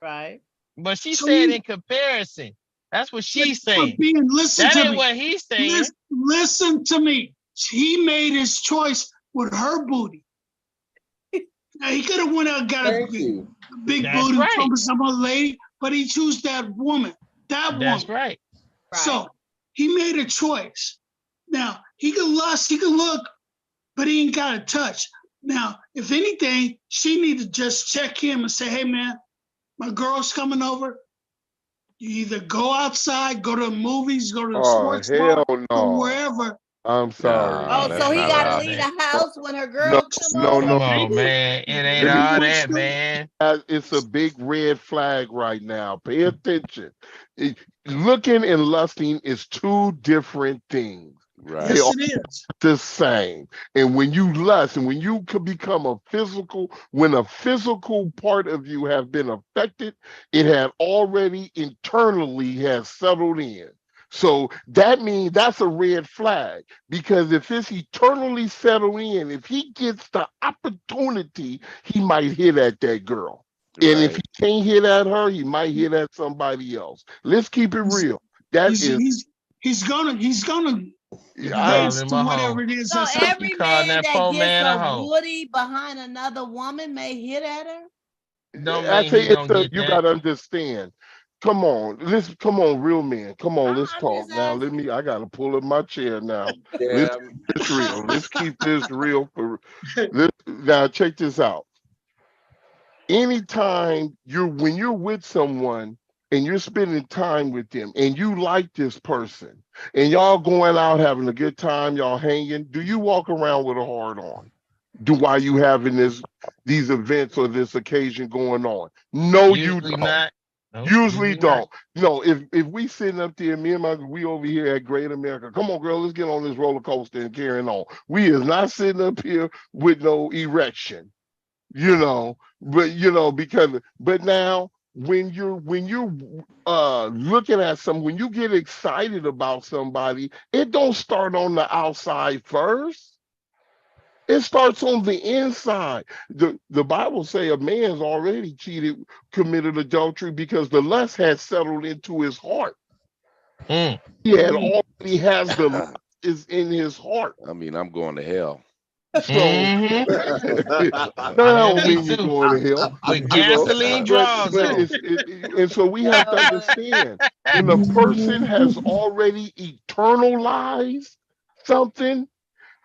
Right. But she said in comparison. That's what she's saying. Listen that to ain't me. what he's saying. Listen to me. He made his choice with her booty. Now, he could have went out and got a big booty from some other lady, but he chose that woman. That's right. So he made a choice. Now, he can lust, he can look, but he ain't got to touch. Now, if anything, she need to just check him and say, hey, man, my girl's coming over. You either go outside, go to the movies, go to the sports bar, or wherever. I'm sorry. So he got to leave the house when her girl comes over? No, man. It ain't all that, man. It's a big red flag right now. Pay attention. Looking and lusting is two different things. Right. Yes, it is. The same. And when you lust and when you could become when a physical part of you have been affected, it had already internally has settled in. So that means that's a red flag, because if it's eternally settled in, if he gets the opportunity, he might hit at that girl. Right. And if he can't hit at her, he might hit at somebody else. Let's keep it real. He's gonna whatever it is. So every man that gets a woody behind another woman may hit at her? I say you gotta understand. Come on, come on, real men. Come on, let's I'm talk just now. asking. I gotta pull up my chair now. Let's Yeah. keep this real. Let's keep this real now check this out. Anytime when you're with someone and you're spending time with them and you like this person and y'all going out having a good time, y'all hanging, do you walk around with a heart on? Why you having these events or this occasion going on? No, you Usually don't. not. Nope, Usually not. don't. No, if we sitting up there, me and we over here at Great America, come on, girl, let's get on this roller coaster and carrying on. We is not sitting up here with no erection, but now when you're looking at when you get excited about somebody, it don't start on the outside first. It starts on the inside. The Bible say a man's already committed adultery because the lust has settled into his heart. Mm. He had already has the lust is in his heart. I mean, I'm going to hell. So Mhm. that don't mean you're going to hell. With gasoline draws on. And so we have to understand when a person has already eternalized something,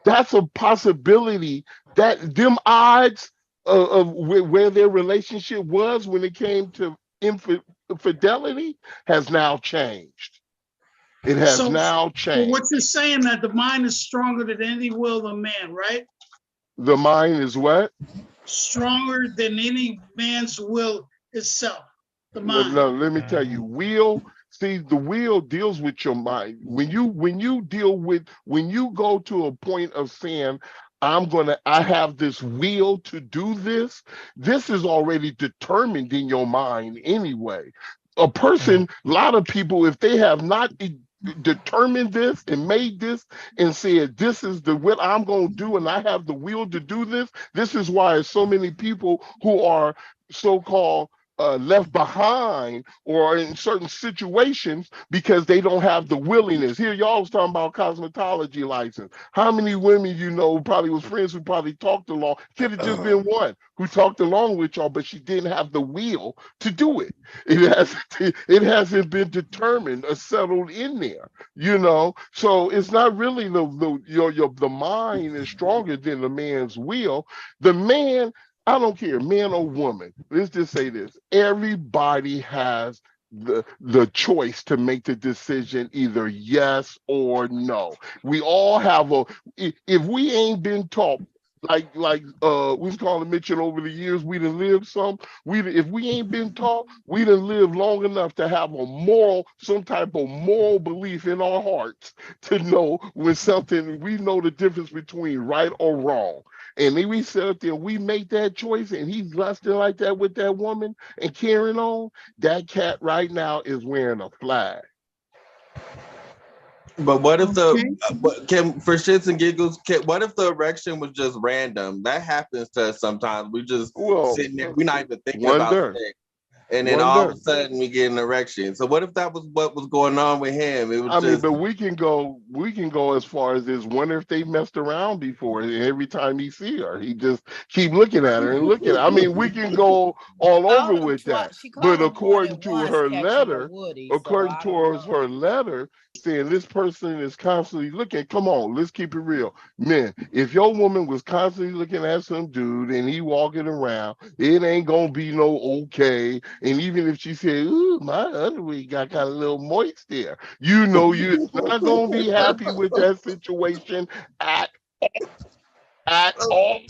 that's a possibility that them odds of where their relationship was when it came to infidelity has now changed. It has now changed. So what you're saying that the mind is stronger than any will of a man, right? The mind is what? Stronger than any man's will itself. The mind. No, let me tell you, the will deals with your mind. When you go to a point of saying, I have this will to do this, this is already determined in your mind anyway. A person, a lot of people, if they have not determined this and made this and said, this is what I'm going to do and I have the will to do this, this is why so many people who are so-called left behind or in certain situations because they don't have the willingness. Here, y'all was talking about cosmetology license. How many women probably was friends who probably talked along? Could have just been one who talked along with y'all, but she didn't have the will to do it. It hasn't been determined or settled in there, So it's not really the mind is stronger than the man's will. The man, I don't care, man or woman. Let's just say this. Everybody has the choice to make the decision either yes or no. We all have if we ain't been taught, like we've called to mention over the years, we done lived if we ain't been taught, we done lived long enough to have some type of moral belief in our hearts to know when we know the difference between right or wrong. And then we sit up there, we make that choice, and he's lusting like that with that woman and carrying on. That cat right now is wearing a flag. But what if for shits and giggles, what if the erection was just random? That happens to us sometimes. We just sitting there, we're not even thinking about sex. And then all of a sudden we get an erection. So what if that was what was going on with him? It was but we can go as far as this. Wonder if they messed around before. And every time he see her, he just keep looking at her and looking at her. I mean, we can go all over with that. But according to her letter, her letter, saying this person is constantly looking. Come on, let's keep it real. Men, if your woman was constantly looking at some dude and he walking around, it ain't gonna be no okay. And even if she said, ooh, my underwear got kind of a little moist there, you're not gonna be happy with that situation at all.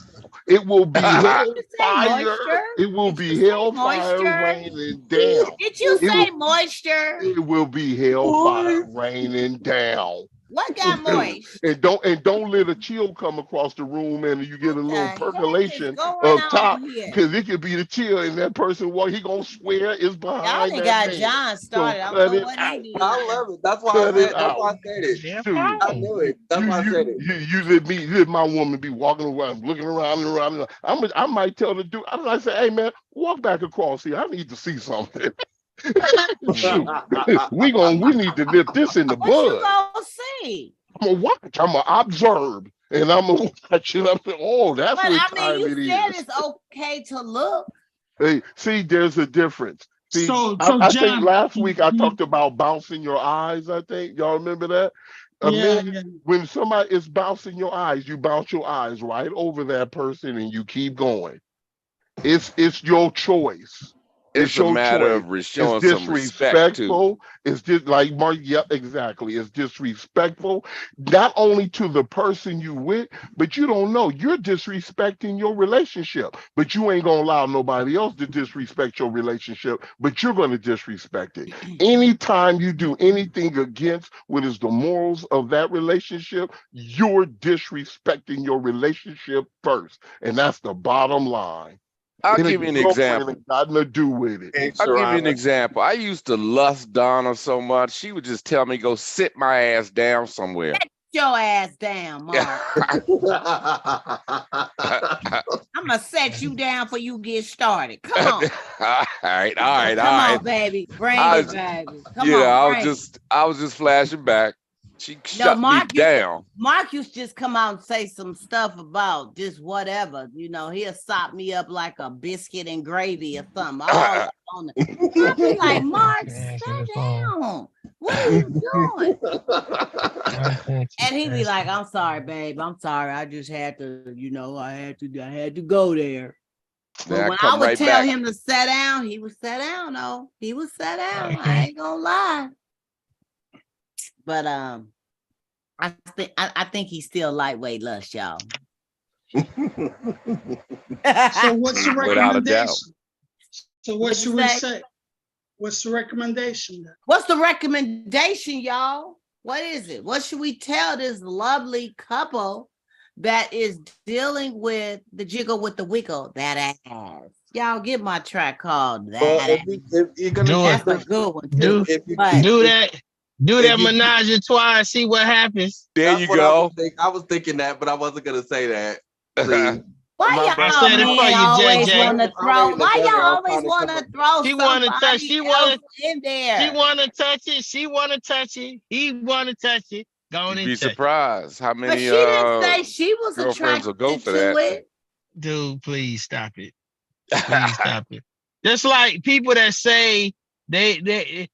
It will be hellfire. It will be hellfire raining down. Did you say moisture? It will be hellfire raining down. What got moist? And don't let a chill come across the room and you get a little percolation up top, because it could be the chill and that person he gonna swear is behind. Y'all got John started. So cut it out. I love it. That's why I said it. I knew it. That's why I said it. You let my woman be walking around, looking around and around. I might tell the dude. I might say, hey man, walk back across here. I need to see something. we need to nip this in the bud. What you gonna see? I'm gonna watch. I'm gonna observe, and I'm gonna watch it. I'm saying, oh, that's what time it is. You said it's okay to look. Hey, see, there's a difference. See, So I think John, last week I talked about bouncing your eyes. I think y'all remember that. A yeah, man, yeah. when somebody is bouncing your eyes, you bounce your eyes right over that person, and you keep going. It's your choice. It's It's a your matter choice. of It's showing some respect too. disrespectful. It's just like Mark. Yep, exactly. It's disrespectful, not only to the person you with, but you don't know. You're disrespecting your relationship, but you ain't gonna allow nobody else to disrespect your relationship, but you're gonna disrespect it. Anytime you do anything against what is the morals of that relationship, you're disrespecting your relationship first. And that's the bottom line. I'll And a give you an girlfriend example. ain't got nothing to do with it. Hey, I'll give you an Sharonda. example. I used to lust Donna so much. She would just tell me, go sit my ass down somewhere. Your ass down, Mark. I'm gonna set you down before you get started. Come on. All right. Come on, baby. Bring it, baby. Come on. I was just flashing back. She shut me Mark down. Mark used to just come out and say some stuff about just whatever. You know, he'll sop me up like a biscuit and gravy or something. All on the, I'll be like, Mark, sit down. What are you doing? And he'd be like, I'm sorry, babe. I'm sorry. I just had to, you know, I had to go there. But when I would tell him to sit down, he would sit down, though. He would sit down. I ain't gonna lie. But I think he's still lightweight lust, y'all. So what's the recommendation? So what should we say? What's the recommendation? What's the recommendation, y'all? What is it? What should we tell this lovely couple that is dealing with the jiggle with the wiggle, that ass? Y'all get my track called that. If you're gonna that's a good one too. Do that menage a trois and see what happens. There you go. I was thinking that, but I wasn't gonna say that. Please. Why y'all men always want to throw? Why y'all always want to throw somebody else in there? She want to touch it. She want to touch it. He want to touch it. You'd be surprised how many but she didn't say she was girlfriends will go for to that. it. Dude, please stop it. Please stop it. Just like people that say the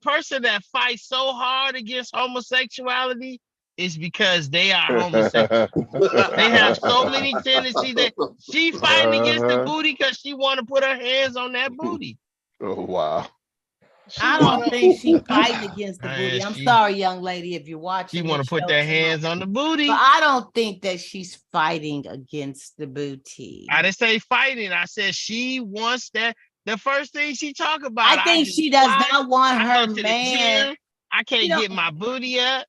person that fights so hard against homosexuality is because they are homosexual. They have so many tendencies that she fighting against the booty because she want to put her hands on that booty. Oh wow. I don't think she fighting against the booty. I'm sorry, young lady, if you're watching. She want to put their hands on the booty. But I don't think that she's fighting against the booty. I didn't say fighting. I said she wants that. The first thing she talk about. I think she does not want her man. I can't get my booty up.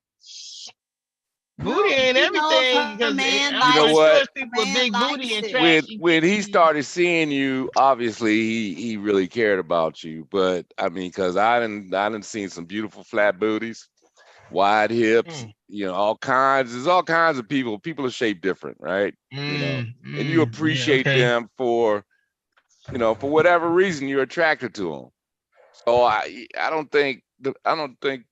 Booty ain't everything. Because you know what? People big booty and trash. When he started seeing you, obviously he really cared about you. But I mean, because I didn't seen some beautiful flat booties, wide hips, you know, all kinds. There's all kinds of people. People are shaped different, right? You know, and you appreciate them for, you know, for whatever reason you're attracted to them. So I don't think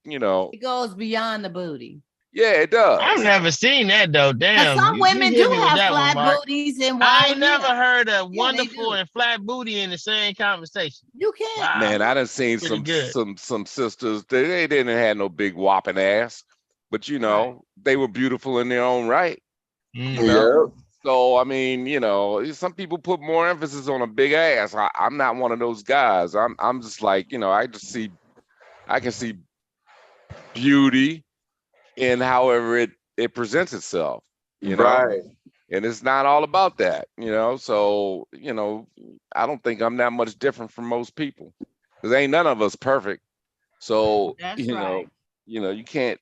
you know. It goes beyond the booty. Yeah, it does. I've never seen that though. Damn. Some women do have flat booties and wide. I ain't never heard a wonderful and flat booty in the same conversation. You can't. Wow. Man, I done seen some sisters. They didn't have no big whopping ass, but you know they were beautiful in their own right. You know? So I mean, you know, some people put more emphasis on a big ass. I'm not one of those guys. I'm just like, you know, I can see beauty in however it presents itself, you know, right? And it's not all about that, you know. So, you know, I don't think I'm that much different from most people, because ain't none of us perfect. So you know, you can't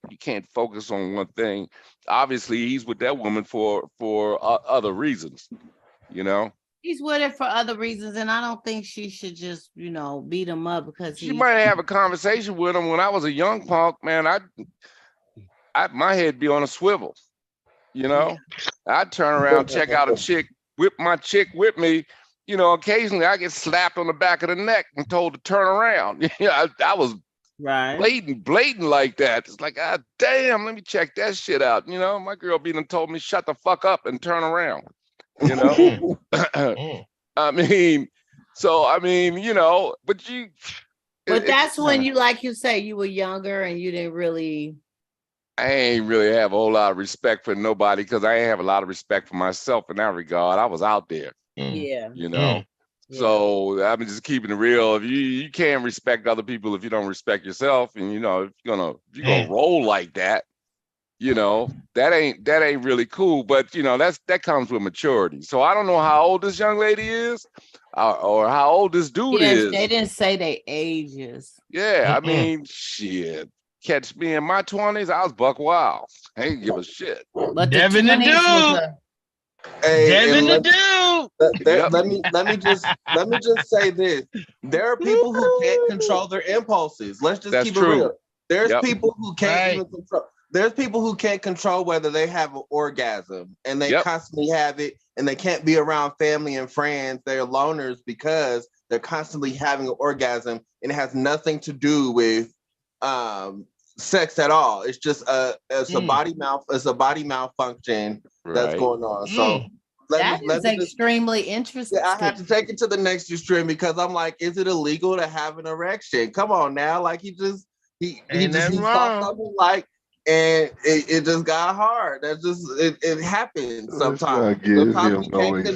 focus on one thing. Obviously, he's with that woman for other reasons, you know. He's with it for other reasons, and I don't think she should just, you know, beat him up because she might have a conversation with him. When I was a young punk, man, my head be on a swivel, you know. I'd turn around, check out a chick, whip my chick with me, you know. Occasionally I get slapped on the back of the neck and told to turn around. Yeah, I was blatant like that. It's like, ah, damn, let me check that shit out. You know, my girl done told me shut the fuck up and turn around, you know. I mean, So I mean, you know, but you. But that's when you, like you say, you were younger and you didn't really. I ain't really have a whole lot of respect for nobody because I ain't have a lot of respect for myself in that regard. I was out there. Yeah. You know. So I'm just keeping it real. If you can't respect other people if you don't respect yourself, and you know, if you're gonna roll like that, you know, that ain't really cool. But you know, that comes with maturity. So I don't know how old this young lady is, or how old this dude is. They didn't say their ages. Yeah, I mean, shit. Catch me in my 20s, I was buck wild. I ain't give a shit. But Devin the dude. Devin the dude. Let me just say this. There are people who can't control their impulses. Let's just keep it real. There's people who can't even control. There's people who can't control whether they have an orgasm, and they constantly have it, and they can't be around family and friends. They're loners because they're constantly having an orgasm, and it has nothing to do with sex at all. It's just it's a body malfunction that's going on. So that is extremely interesting. I had to take it to the next extreme because I'm like, is it illegal to have an erection? Come on now, like he saw something like. And it just got hard. That's just it happens sometimes. Sometimes making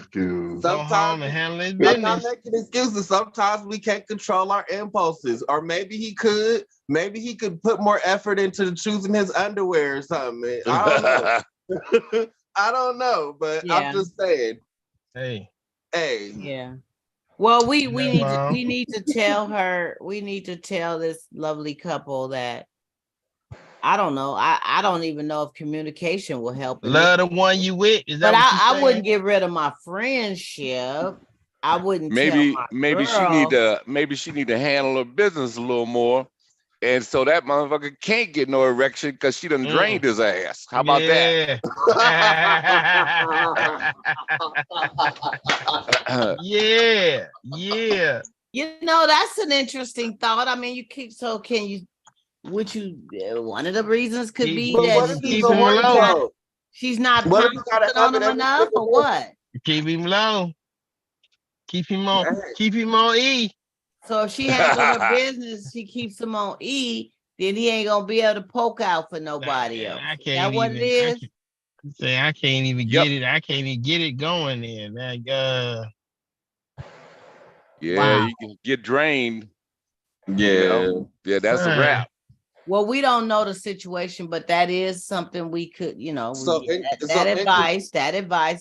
excuses. Sometimes we can't control our impulses. Or maybe he could. Maybe he could put more effort into choosing his underwear or something. I don't know. I don't know, but I'm just saying. Hey. Yeah. Well, we need to tell her. We need to tell this lovely couple that. I don't know. I don't even know if communication will help. Love the one you with. Is that but what I wouldn't get rid of my friendship. I wouldn't maybe tell my girl. she need to handle her business a little more. And so that motherfucker can't get no erection because she done drained his ass. How about that? Yeah. You know, that's an interesting thought. I mean, would you one of the reasons could be that she's not pouncing on him enough or what? Keep him low. Keep him on E. So if she handles her business, she keeps him on E, then he ain't gonna be able to poke out for nobody else. I can't Is that what it is? I can't even get it. I can't even get it going there. You can get drained. Yeah. That's a wrap. Well, we don't know the situation, but that is something we could, that advice,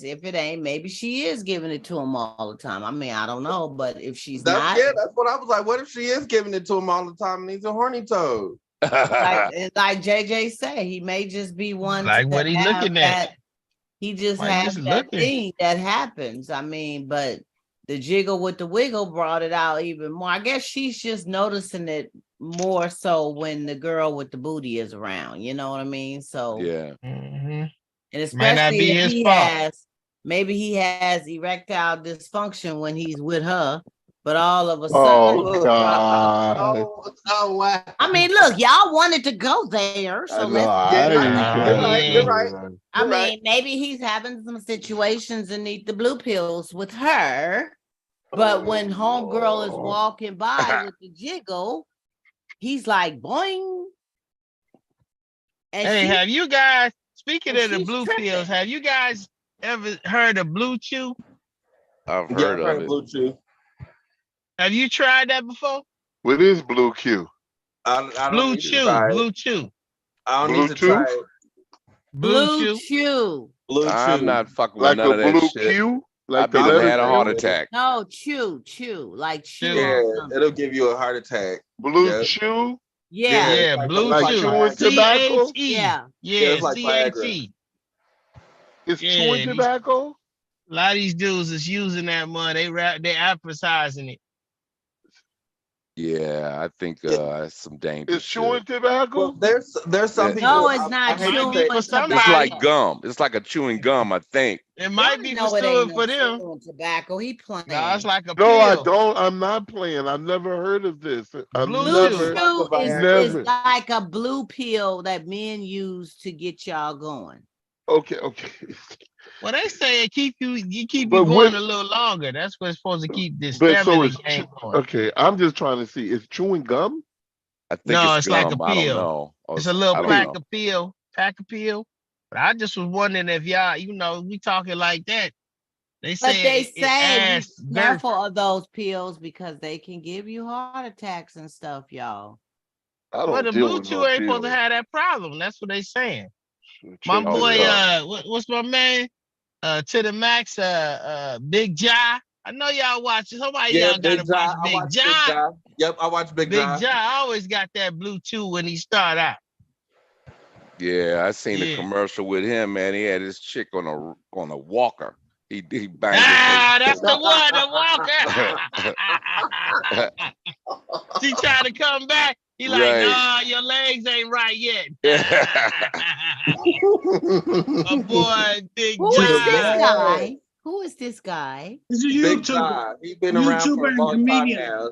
if it ain't, maybe she is giving it to him all the time. I mean, I don't know, but if she's not. Yeah, that's what I was like. What if she is giving it to him all the time and he's a horny toad? like JJ say, he may just be one. Like what he's looking at. He just has that thing that happens. I mean, but the jiggle with the wiggle brought it out even more. I guess she's just noticing it more so when the girl with the booty is around. You know what I mean? So and especially might not be if his fault. Maybe he has erectile dysfunction when he's with her. But all of a sudden, wow. I mean, look, y'all wanted to go there, so you're right. I mean, maybe he's having some situations and need the blue pills with her, but when homegirl is walking by with the jiggle, he's like, boing. And have you guys, speaking of the blue pills, have you guys ever heard of Blue Chew? I've heard of it. Blue Chew. Have you tried that before? What is Blue Q? Blue Chew. I don't need to try it. Blue Chew. I'm not fucking with none of that shit. Q? Like I had a heart attack. No, chew, like chew. Yeah, it'll give you a heart attack. Blue Chew? Yeah, Blue Chew. Chewing tobacco? Yeah, it's like CHE. It's chewing tobacco? A lot of these dudes is using that money. They emphasizing it. Yeah, I think it's some dangerous. It's chewing tobacco. Well, there's some people. No, it's not chewing tobacco. It's like gum. It's like a chewing gum, I think. It might be for them. Tobacco. He playing. No, it's like a pill. No, I don't. I'm not playing. I've never heard of this. Blue Chew is like a blue pill that men use to get y'all going. Okay. Well, they say it keep you But going a little longer. That's what's supposed to keep this but so stamina is game going. okay. I'm just trying to see. Is chewing gum? I think No, it's it's like a gum. I don't pill. know. It's a little I don't pack know. of pill. But I just was wondering if y'all, we talking like that. They But say they it say adds be careful of those pills because they can give you heart attacks and stuff, y'all. I Well, don't the deal blue with chew no ain't supposed to pills. have that problem. That's what they saying. My Check this boy, out. what's my man? To the max, Big Jai. I know y'all watch. Somebody Yeah, y'all Big gotta watch Jai. I Big watch Big Jai. Jai. Yep, I watch Big Big Jai. Jai always got that blue chew when he start out. Yeah, I seen a Yeah. commercial with him, man. He had his chick on a walker. He banged That's the one, the walker. She tried to come back. He like, Right. nah, your legs ain't right yet. My boy, Big Who To is the Jai. this max. guy? Who is this guy? He's a Big YouTuber. Jai. He's been around for YouTuber a and long time comedian. now.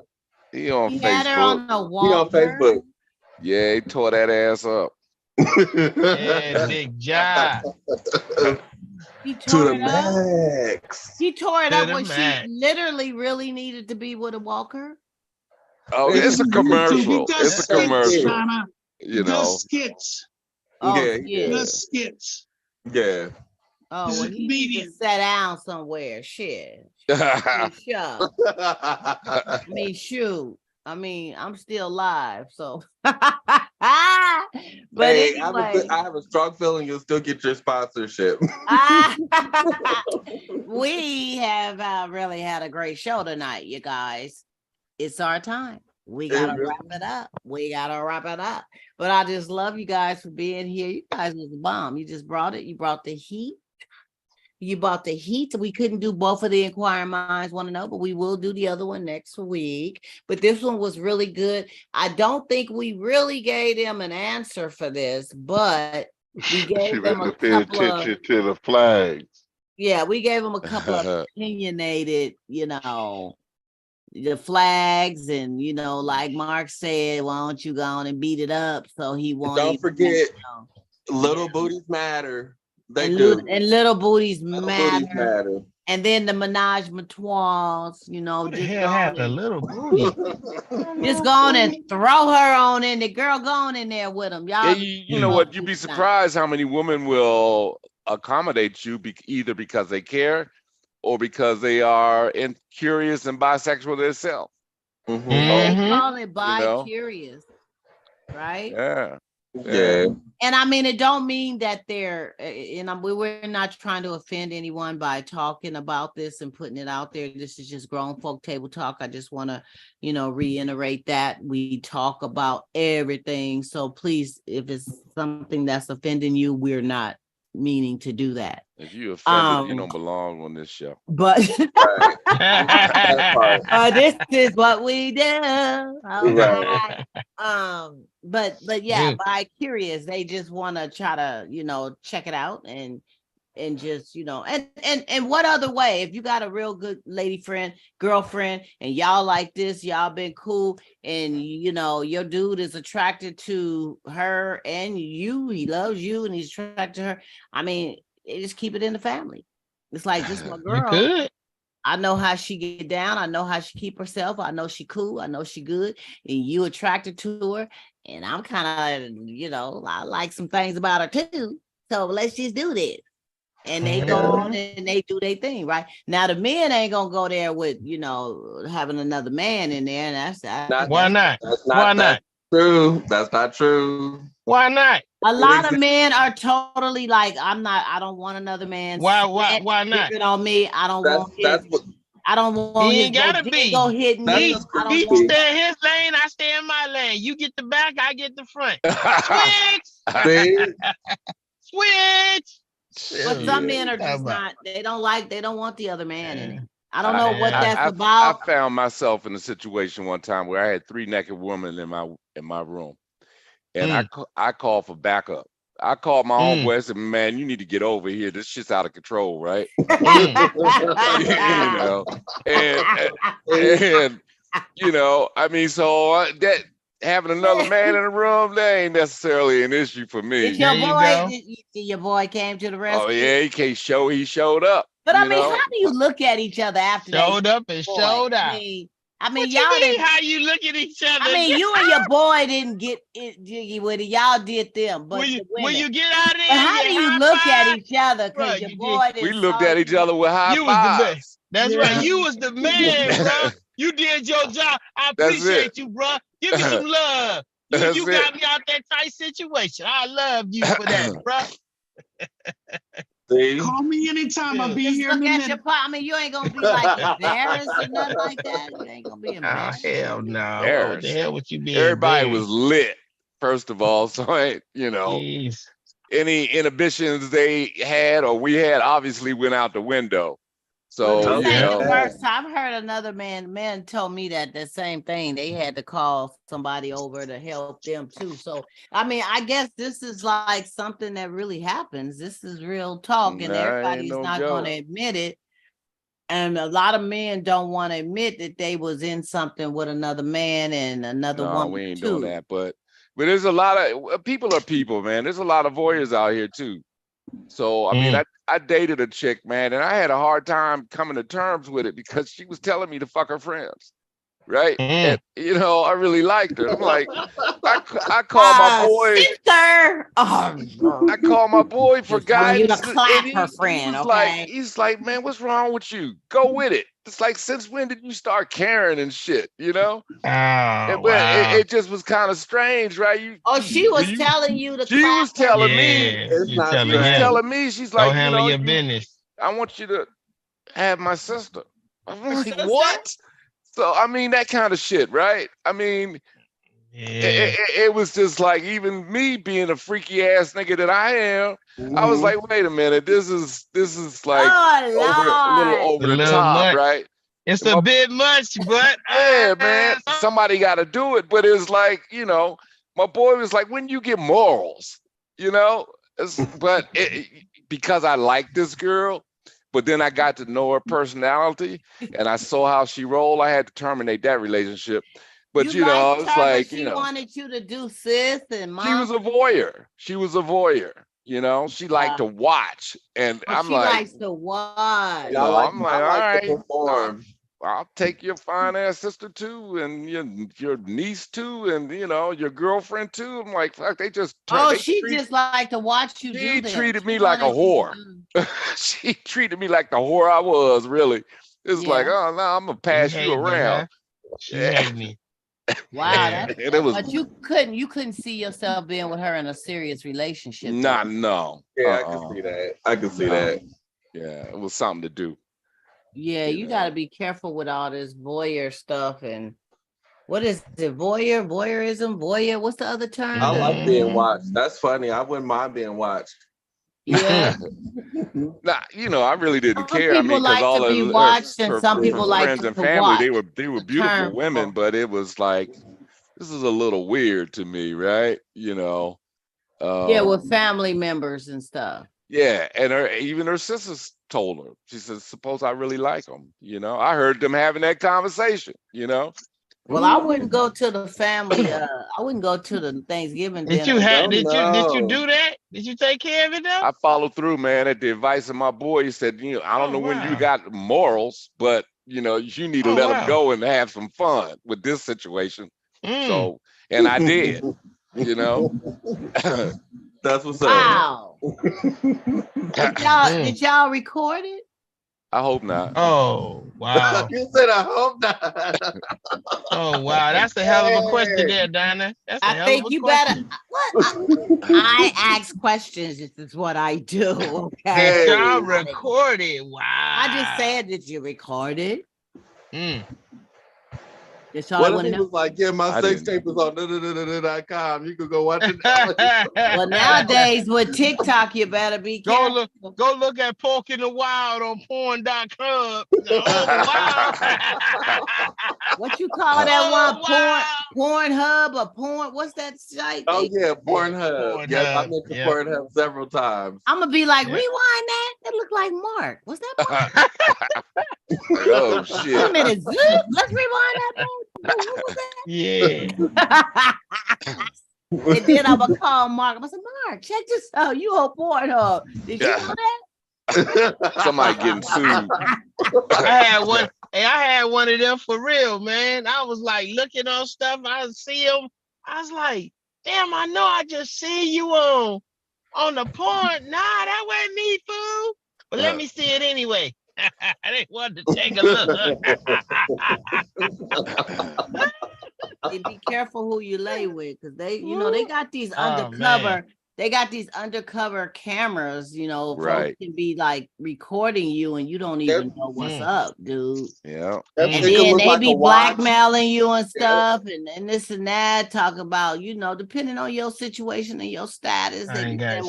He on He had her Facebook. on a He on walker. Facebook. Yeah, he tore that ass up. Yeah, Big Jai. He To tore the it up. max. He tore it To up the when she max. literally really needed to be with a walker. Oh, He's it's a He commercial. does It's a skits, commercial. Donna. He You know. does skits. Oh, Yeah, He yeah. does skits. Yeah. Oh, He's well, a he needs to comedian. sit down somewhere. Shit. Show. I mean, shoot. I mean, I'm still live, so. But Hey, anyway, I have a strong feeling you'll still get your sponsorship. we have really had a great show tonight, you guys. It's our time. We gotta wrap it up. But I just love you guys for being here. You guys was a bomb. You just brought it. You brought the heat. You brought the heat. We couldn't do both of the inquiring minds want to know, but we will do the other one next week. But this one was really good. I don't think we really gave them an answer for this, but we gave them a couple of to the flags. Yeah, we gave them a couple of opinionated, the flags, and like Mark said, why don't you go on and beat it up? So he won't. Don't forget, little booties matter. They do. And little booties Little matter. booties matter. And then the menage a trois, just had a little booty. Just go on and throw her on in the girl going in there with them. Y'all, yeah, you know what? You'd be surprised how many women will accommodate you either because they care or because they are curious and bisexual themselves. Mm-hmm. They call it bi-curious, right? Yeah. And I mean, it don't mean that they're, we're not trying to offend anyone by talking about this and putting it out there. This is just grown folk table talk. I just want to, reiterate that we talk about everything. So please, if it's something that's offending you, we're not meaning to do that. If you offended, you don't belong on this show. But this is what we do. Okay. But yeah, bi-curious. They just want to try to, check it out and just, and what other way? If you got a real good lady friend, girlfriend, and y'all like this, y'all been cool, and your dude is attracted to her and you, he loves you and he's attracted to her. I mean, just keep it in the family. It's like, this my girl. I know how she get down. I know how she keep herself. I know she cool. I know she good. And you attracted to her. And I'm kind of, I like some things about her too. So let's just do this. And they go on and they do their thing, right? Now the men ain't gonna go there with, having another man in there. And why not? Why not? True. That's not true. Why not? A lot of men are totally like, I don't want another man. Why not? On me. I don't want his. I don't want he his ain't gotta be. go hitting me. He stay in his lane, I stay in my lane. You get the back, I get the front. Switch. Switch. But some men are just not. They don't want the other man in it. I don't know what that's about. I found myself in a situation one time where I had 3 naked women in my room, and I called for backup. I called my homeboy and said, "Man, you need to get over here. This shit's out of control, right?" and I mean, so having another man in the room, that ain't necessarily an issue for me. Did your boy came to the rescue? Oh yeah, he showed up. But I mean, how do you look at each other after showed up and showed out? I mean, what y'all you mean, didn't. how you look at each other? I mean, you and your boy didn't get it jiggy with it. Y'all did them, but when you get out of there, but how do you look at each other? Because your boy didn't. We looked at each other with high fives. That's right. You was the man, bro. You did your job. I appreciate you, bro. Give me some love. You got me out that tight situation. I love you for that, bro. See? Call me anytime. I'll be here in a minute. I mean, you ain't gonna be like embarrassed or nothing like that. You ain't gonna be embarrassed. Oh, hell no. What the hell would you be? Everybody was lit, first of all. So any inhibitions they had or we had obviously went out the window. So the first time I heard another man told me that the same thing. They had to call somebody over to help them too. So I mean, I guess this is like something that really happens. This is real talk, and everybody's not going to admit it. And a lot of men don't want to admit that they was in something with another man and another woman. We ain't doing that, but there's a lot of people are people, man. There's a lot of voyeurs out here too. So I mean, I dated a chick, man, and I had a hard time coming to terms with it because she was telling me to fuck her friends, right? And I really liked her. I'm like, I call my boy. I call my boy for guidance. You to clap her friend, he's like, man, what's wrong with you? Go with it. It's like, since when did you start caring and shit? It just was kind of strange, right? She was telling you to. She was telling me. She was telling me. She's like, handle your business. I want you to have my sister. I'm like, what? So I mean, that kind of shit, right? I mean, it was just like, even me being a freaky ass nigga that I am, I was like, wait a minute, this is like a little over the top, right? It's a bit much, but yeah, man, somebody got to do it. But it's like, my boy was like, when you get morals, but because I like this girl, but then I got to know her personality and I saw how she rolled, I had to terminate that relationship. But it's like, she wanted you to do sis and mom. She was a voyeur. She liked to watch, and I'm like, she likes to watch. I'm like, all right, I'll take your fine ass sister too, and your niece too, and your girlfriend too. I'm like, fuck, they just. She just like to watch you. She treated me like a whore. She treated me like the whore I was. Really, it's like, oh no, I'm gonna pass you around. She hate me. Wow, but you couldn't see yourself being with her in a serious relationship. No. Yeah, I can see that. I can see that. Yeah, it was something to do. Yeah, you got to be careful with all this voyeur stuff. And what is it? Voyeurism? What's the other term? I like being watched. That's funny. I wouldn't mind being watched. Yeah. I really didn't care. I mean, because all of watched, and some people like friends and family, they were beautiful women, but it was like, this is a little weird to me, right? With family members and stuff. Yeah, and even her sisters told her. She said, "Suppose I really like them." I heard them having that conversation. Well, I wouldn't go to the family. I wouldn't go to the Thanksgiving dinner. Did you do that? Did you take care of it though? I followed through, man. At the advice of my boy, he said, I don't know when you got morals, but you need to let them go and have some fun with this situation. So, and I did. That's what's up. Wow. Did y'all record it? I hope not. Oh, wow. You said I hope not. Oh, wow. That's a hell of a question there, Donna. I think you better. I ask questions. This is what I do. Okay. Did y'all record it? Wow. I just said, did you record it? What if he was like, yeah, my sex tape is on .com. You could go watch it. Well, nowadays with TikTok, you better be careful. Go look at Pork in the Wild on porn.com. What you call that one? Pornhub or porn. What's that site? Oh yeah, Pornhub. Yes, I mentioned Pornhub several times. I'm gonna be like, rewind that. That looked like Mark. Was that Mark? Oh shit! Wait a minute, zoom. Let's rewind that. What was that? Yeah. And then I'm gonna call Mark. I said, Mark, check this out. You on Pornhub? Did you know that? Somebody getting sued. I had one of them for real, man. I was like looking on stuff. I see them. I was like, damn, I know I just see you on the porn. Nah, that wasn't me, fool. But let me see it anyway. I didn't want to take a look. Hey, be careful who you lay with, because they got these undercover. They got these undercover cameras, folks can be like recording you and you don't even know what's up, dude. Yeah. And then they be blackmailing you and stuff and this and that, talk about, depending on your situation and your status. I ain't got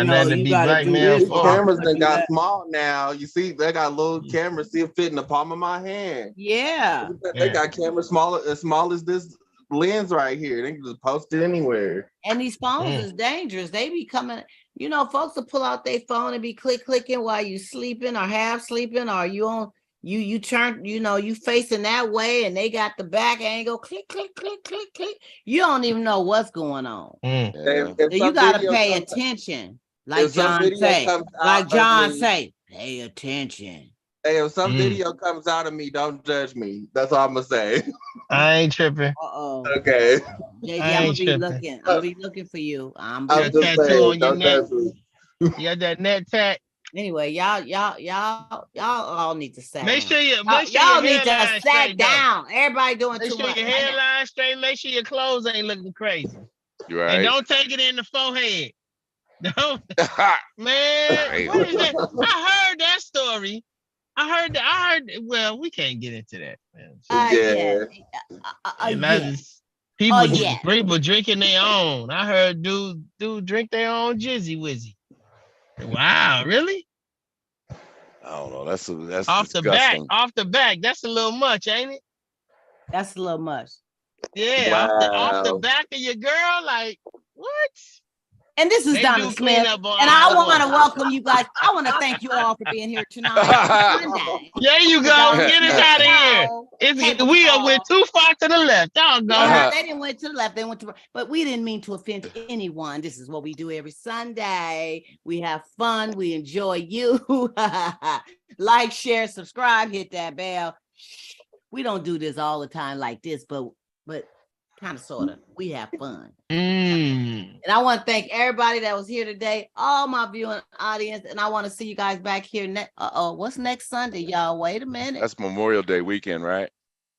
nothing to be blackmailed for. Cameras that got small now. You see, they got little cameras still fit in the palm of my hand. Yeah. They got cameras as small as this lens right here. They can just post it anywhere. And these phones is dangerous. They be coming, folks will pull out their phone and be clicking while you sleeping or half sleeping, or you turn, you facing that way and they got the back angle, click. You don't even know what's going on. So you gotta pay attention. Like John say, pay attention. Hey, if some video comes out of me, don't judge me. That's all I'm gonna say. I ain't tripping. Okay. JJ, I'm gonna be looking. I'm gonna be looking for you. I'm just saying, on your neck. You got that net tat. Anyway, y'all all need to sat. Make sure y'all your need to hairline sat straight down. Everybody doing Make too sure much. your hairline straight. Make sure your clothes ain't looking crazy. You're right. And don't take it in the forehead. Don't, man. What is that? I heard that story. I heard. Well, we can't get into that, man. People drinking their own. I heard dude drink their own Jizzy Wizzy. Wow, really? I don't know. That's off disgusting. the back. That's a little much, ain't it? That's a little much. Yeah, off the back of your girl, like what? And this is Donna Smith, and I want to welcome you guys. I want to thank you all for being here tonight. There you go. Get us out of here. We went too far to the left. Y'all go. They didn't went to the left. They went to, but we didn't mean to offend anyone. This is what we do every Sunday. We have fun. We enjoy you. Like, share, subscribe, hit that bell. We don't do this all the time like this, but kind of, sort of. We have fun. And I want to thank everybody that was here today, all my viewing audience, and I want to see you guys back here. What's next Sunday, y'all? Wait a minute. That's Memorial Day weekend, right?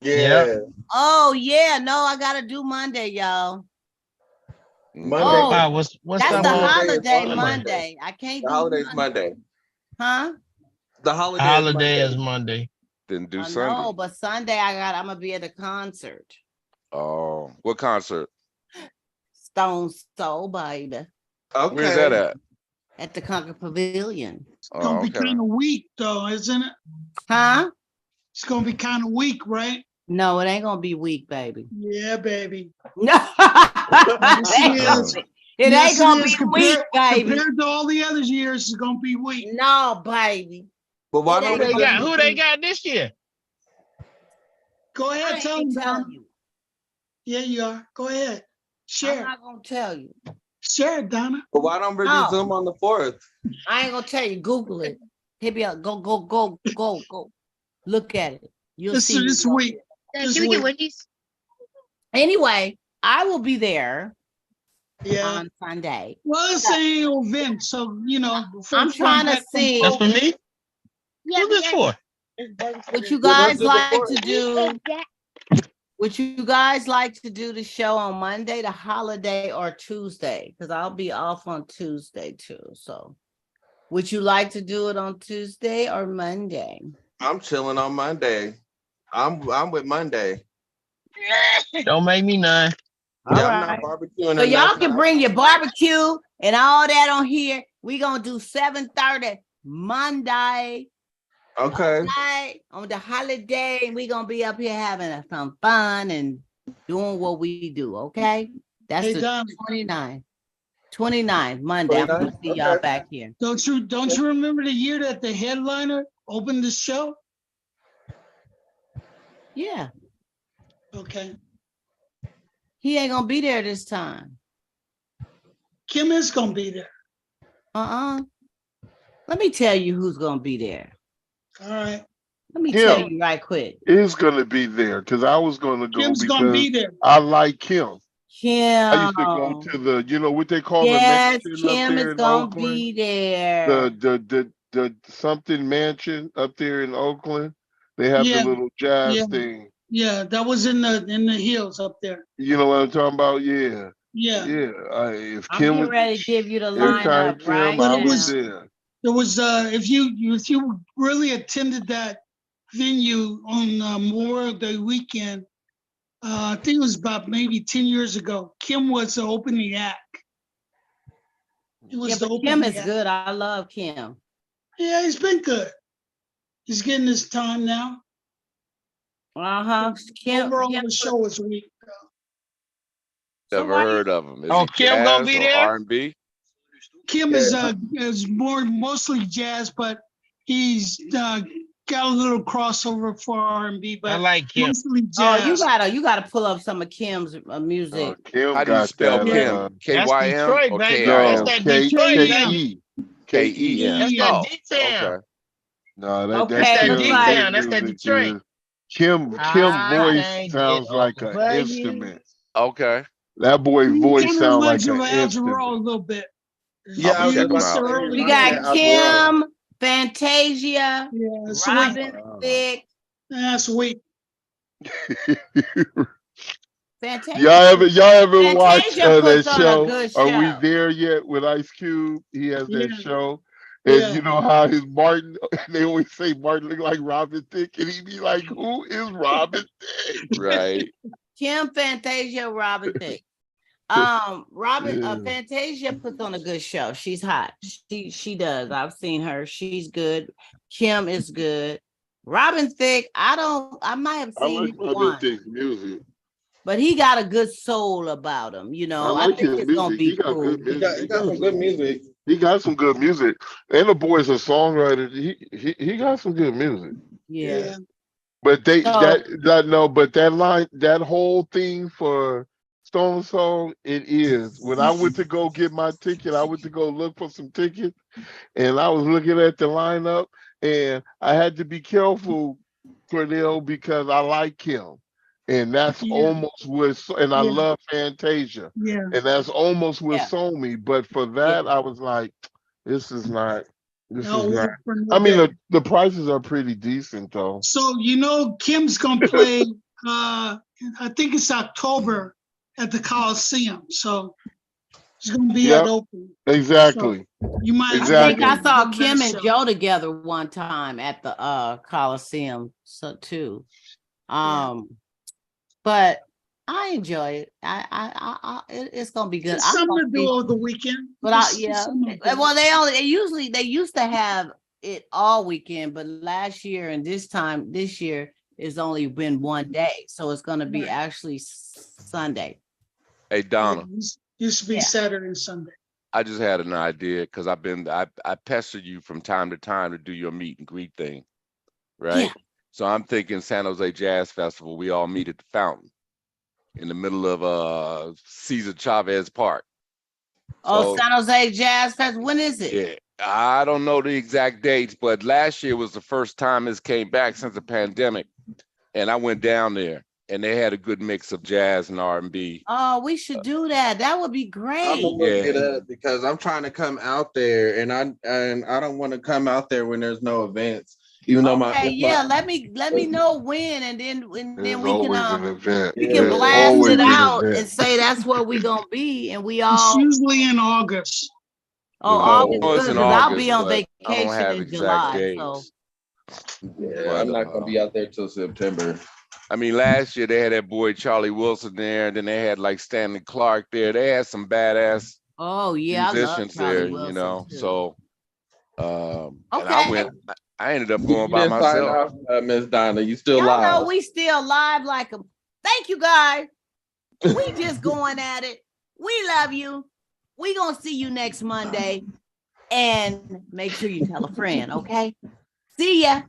Yeah. Oh, yeah. No, I got to do Monday, y'all. Monday. Wow, what's that's the holiday Monday. I can't do holiday's Monday. Huh? The holiday is Monday. Then do Sunday. No, but Sunday I'm gonna be at a concert. Oh, what concert? Stone Soul, baby. Okay. Where's that at? At the Concord Pavilion. It's gonna be kind of weak though, isn't it? Huh? It's gonna be kind of weak, right? No, it ain't gonna be weak, baby. Yeah, baby. No. It ain't gonna be weak, baby. Compared to all the other years, it's gonna be weak. No, baby. But why don't who they got this year? Go ahead, tell you. Yeah, you are. Go ahead. Share. I'm not gonna tell you. Share it, Donna. But why don't we do Zoom on the 4th? I ain't gonna tell you. Google it. Hit me up. Go. Look at it. You'll see. This week. Can we get Wendy's? Anyway, I will be there. Yeah. On Sunday. Well, it's an event, so I'm trying to see. That's for me. Yeah, who's this for? Would you guys like to do? Would you guys like to do the show on Monday, the holiday, or Tuesday? Because I'll be off on Tuesday too. So, would you like to do it on Tuesday or Monday? I'm chilling on Monday. I'm with Monday. Don't make me none. Yeah, I'm not barbecuing. So y'all can bring your barbecue and all that on here. We gonna do 7:30 Monday. Okay. On the holiday, and we gonna be up here having some fun and doing what we do. Okay, that's Hey, the Don, 29th Monday. I'm gonna see y'all back here. don't you remember the year that the headliner opened the show? Yeah, Okay. he ain't gonna be there this time. Kim is gonna be there. Let me tell you who's gonna be there. All right. Let me tell you right quick. Is gonna be there because I was gonna go Kim's because gonna be there. I like Kim. Kim. I used to go to the, you know what they call Yes, the mansion Kim up there is in gonna Oakland? be there. The something mansion up there in Oakland. They have the little jazz thing. Yeah, that was in the hills up there. You know what I'm talking about? Yeah. Yeah. Yeah. If I'm Kim getting was ready to give you the every time lineup Kim, right I now. was there. There was if you really attended that venue on Memorial Day weekend, I think it was about maybe 10 years ago. Kim was the opening act. It was the But opening Kim is act. good. I love Kim. Yeah, he's been good. He's getting his time now. Kim. Overall, the show was weak. Never heard of him. Is Oh, he Kim gonna jazz be or there? R&B? Kim is mostly jazz, but he's got a little crossover for R&B, but I like Kim. mostly Oh, jazz. you gotta pull up some of Kim's music. Kim How do you got spell that. Kim? That's K-Y-M Detroit, or baby. K-I-M? That's that K Detroit, baby. K-E. K-E-M. That's that Oh, D-Town. okay. No, Okay, That's that Kim, D-Town. That's his that music Detroit. is Kim I voice can't sounds get like an over you. instrument. Okay. That boy He voice kind of sounds reminds like you an of Al Jarreau a instrument. little bit. Yeah, I was check him about to out. say, We reminds me got of Al Jarreau. Kim, Fantasia, Yeah, so Robin Thicke. that's weak. Fantasia. y'all ever watch Fantasia puts that on a show? good Are we show. there yet with Ice Cube? He has that Yeah. show. And Yeah. you know how his Martin, they always say Martin look like Robin Thicke, and he be like, who is Robin Thicke? Right. Kim, Fantasia, Robin Thicke. Fantasia puts on a good show. She's hot. She does. I've seen her. She's good. Kim is good. Robin Thicke, I might have I seen like Robin one, Thicke's music. but he got a good soul about him. You know, I like think his it's gonna music. be He got cool. good music. He got some good music. He got some good music. And the boy's a songwriter. He got some good music. Yeah. But So- that whole thing for Stone Soul, it is. When I went to go get my ticket, I went to go look for some tickets, and I was looking at the lineup, and I had to be careful, Cornell, because I like him. And that's almost what, and I love Fantasia. Yeah. And that's almost what sold me. But for that, I was like, this is not. I mean, the prices are pretty decent, though. So, Kim's going to play, I think it's October at the Coliseum. So it's going to be at open. Exactly. So you might. Exactly. I think I saw Kim and Joe together one time at the Coliseum, too. But I enjoy it. It's gonna be good. It's something to do over the weekend. But they used to have it all weekend, but last year and this year it's only been one day, so it's gonna be actually Sunday. Hey Donna. Used to be Saturday and Sunday. I just had an idea because I pestered you from time to time to do your meet and greet thing, right? Yeah. So I'm thinking San Jose Jazz Festival, we all meet at the fountain in the middle of Cesar Chavez Park. So, San Jose Jazz Festival, when is it? Yeah, I don't know the exact dates, but last year was the first time this came back since the pandemic. And I went down there and they had a good mix of jazz and R&B. Oh, we should do that. That would be great. I'm gonna look it up because I'm trying to come out there and I don't want to come out there when there's no events. Even though let me know when, and then we can blast it out and say that's where we gonna be, and we all. It's usually in August. Oh, August, because I'll be on vacation in July. So I'm not gonna be out there till September. I mean, last year they had that boy Charlie Wilson there, and then they had like Stanley Clark there. They had some badass musicians there, Wilson too. So and I ended up going by myself. Miss Donna, you still live? No, we still live like a. Thank you, guys. We just going at it. We love you. We gonna see you next Monday. And make sure you tell a friend, okay? See ya.